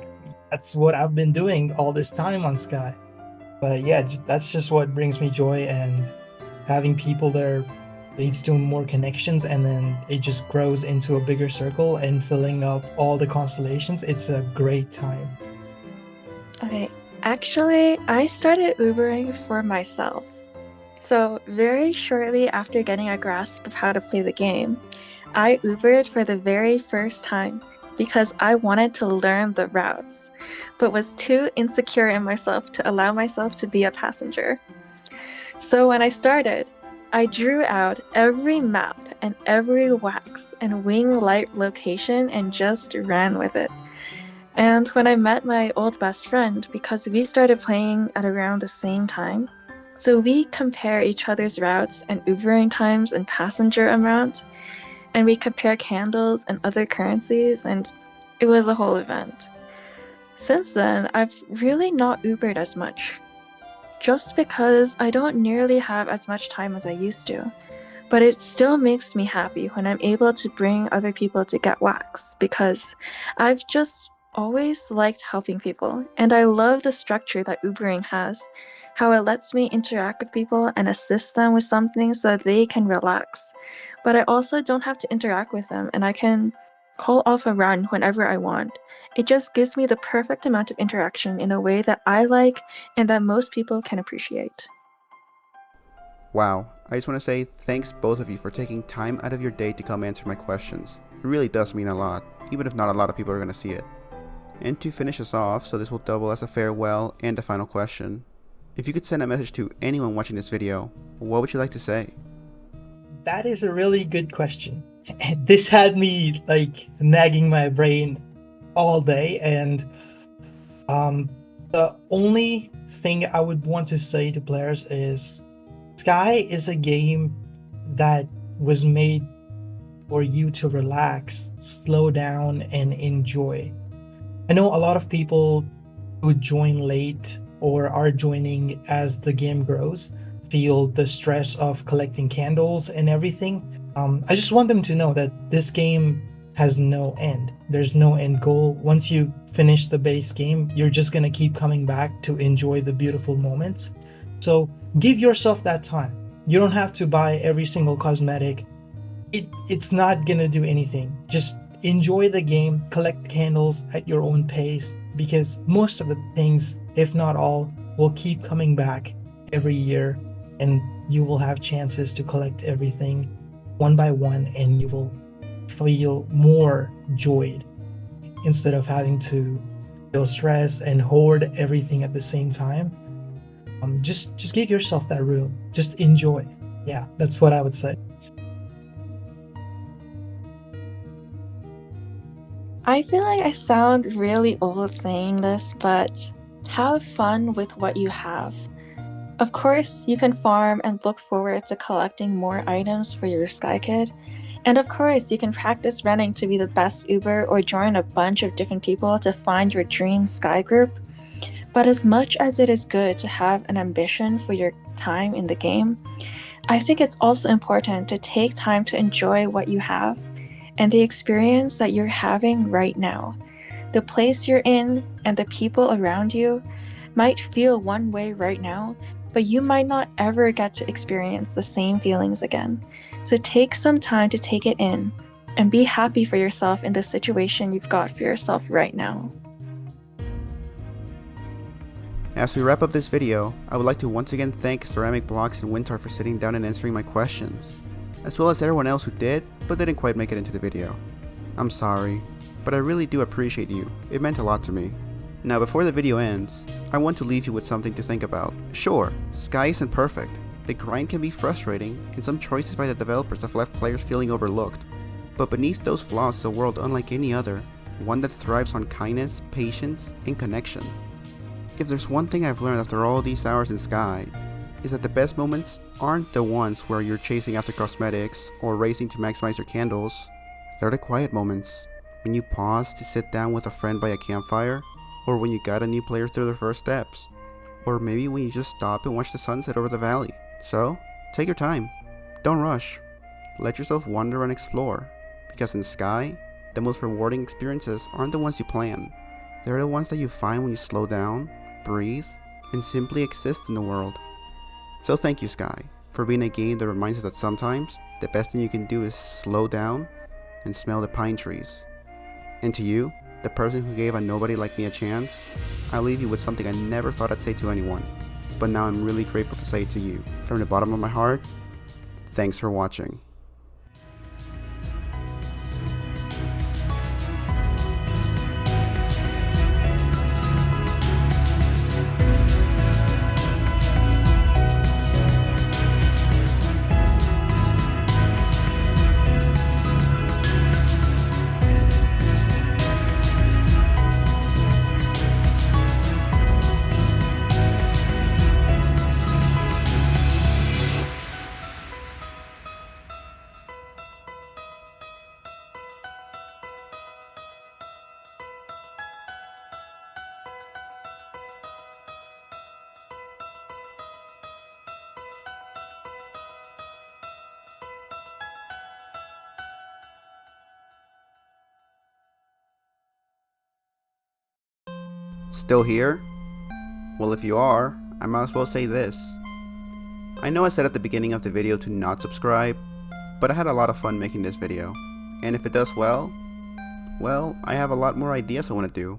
that's what I've been doing all this time on Sky. But yeah, that's just what brings me joy, and having people there leads to more connections, and then it just grows into a bigger circle and filling up all the constellations. It's a great time. Okay, actually, I started Ubering for myself. So, very shortly after getting a grasp of how to play the game, I Ubered for the very first time because I wanted to learn the routes, but was too insecure in myself to allow myself to be a passenger. So, when I started, I drew out every map and every wax and wing light location and just ran with it. And when I met my old best friend, because we started playing at around the same time, so we compare each other's routes and Ubering times and passenger amount, and we compare candles and other currencies, and it was a whole event. Since then, I've really not Ubered as much, just because I don't nearly have as much time as I used to. But it still makes me happy when I'm able to bring other people to get wax, because I've just always liked helping people, and I love the structure that Ubering has, how it lets me interact with people and assist them with something so that they can relax. But I also don't have to interact with them, and I can call off a run whenever I want. It just gives me the perfect amount of interaction in a way that I like and that most people can appreciate. Wow, I just want to say thanks both of you for taking time out of your day to come answer my questions. It really does mean a lot, even if not a lot of people are going to see it. And to finish us off, so this will double as a farewell and a final question, if you could send a message to anyone watching this video, what would you like to say? That is a really good question. This had me like nagging my brain all day, and the only thing I would want to say to players is Sky is a game that was made for you to relax, slow down, and enjoy. I know a lot of people who join late or are joining as the game grows feel the stress of collecting candles and everything. I just want them to know that this game has no end. There's no end goal. Once you finish the base game, you're just gonna keep coming back to enjoy the beautiful moments. So give yourself that time. You don't have to buy every single cosmetic. It's not gonna do anything. Just enjoy the game, collect candles at your own pace, because most of the things, if not all, will keep coming back every year, and you will have chances to collect everything one by one, and you will feel more joyed instead of having to feel stress and hoard everything at the same time. Just give yourself that room. Just enjoy. Yeah, that's what I would say. I feel like I sound really old saying this, but have fun with what you have. Of course, you can farm and look forward to collecting more items for your Sky Kid. And of course, you can practice running to be the best Uber or join a bunch of different people to find your dream Sky group. But as much as it is good to have an ambition for your time in the game, I think it's also important to take time to enjoy what you have and the experience that you're having right now. The place you're in and the people around you might feel one way right now, but you might not ever get to experience the same feelings again. So take some time to take it in and be happy for yourself in the situation you've got for yourself right now. As we wrap up this video, I would like to once again thank CeramicBloks and Wintar for sitting down and answering my questions, as well as everyone else who did, but didn't quite make it into the video. I'm sorry, but I really do appreciate you. It meant a lot to me. Now before the video ends, I want to leave you with something to think about. Sure, Sky isn't perfect. The grind can be frustrating, and some choices by the developers have left players feeling overlooked. But beneath those flaws is a world unlike any other, one that thrives on kindness, patience, and connection. If there's one thing I've learned after all these hours in Sky, is that the best moments aren't the ones where you're chasing after cosmetics or racing to maximize your candles. They're the quiet moments, when you pause to sit down with a friend by a campfire, or when you guide a new player through their first steps, or maybe when you just stop and watch the sunset over the valley. So, take your time. Don't rush. Let yourself wander and explore, because in Sky, the most rewarding experiences aren't the ones you plan. They're the ones that you find when you slow down, breathe, and simply exist in the world. So thank you, Sky, for being a game that reminds us that sometimes the best thing you can do is slow down and smell the pine trees. And to you, the person who gave a nobody like me a chance, I leave you with something I never thought I'd say to anyone, but now I'm really grateful to say it to you. From the bottom of my heart, thanks for watching. Still here? Well, if you are, I might as well say this. I know I said at the beginning of the video to not subscribe, but I had a lot of fun making this video, and if it does well, I have a lot more ideas I want to do.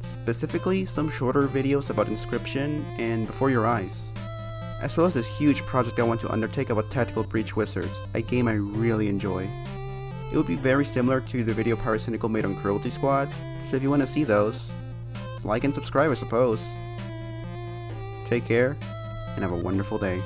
Specifically, some shorter videos about Inscription and Before Your Eyes, as well as this huge project I want to undertake about Tactical Breach Wizards, a game I really enjoy. It would be very similar to the video Pyrocynical made on Cruelty Squad, so if you want to see those, like and subscribe, I suppose. Take care, and have a wonderful day.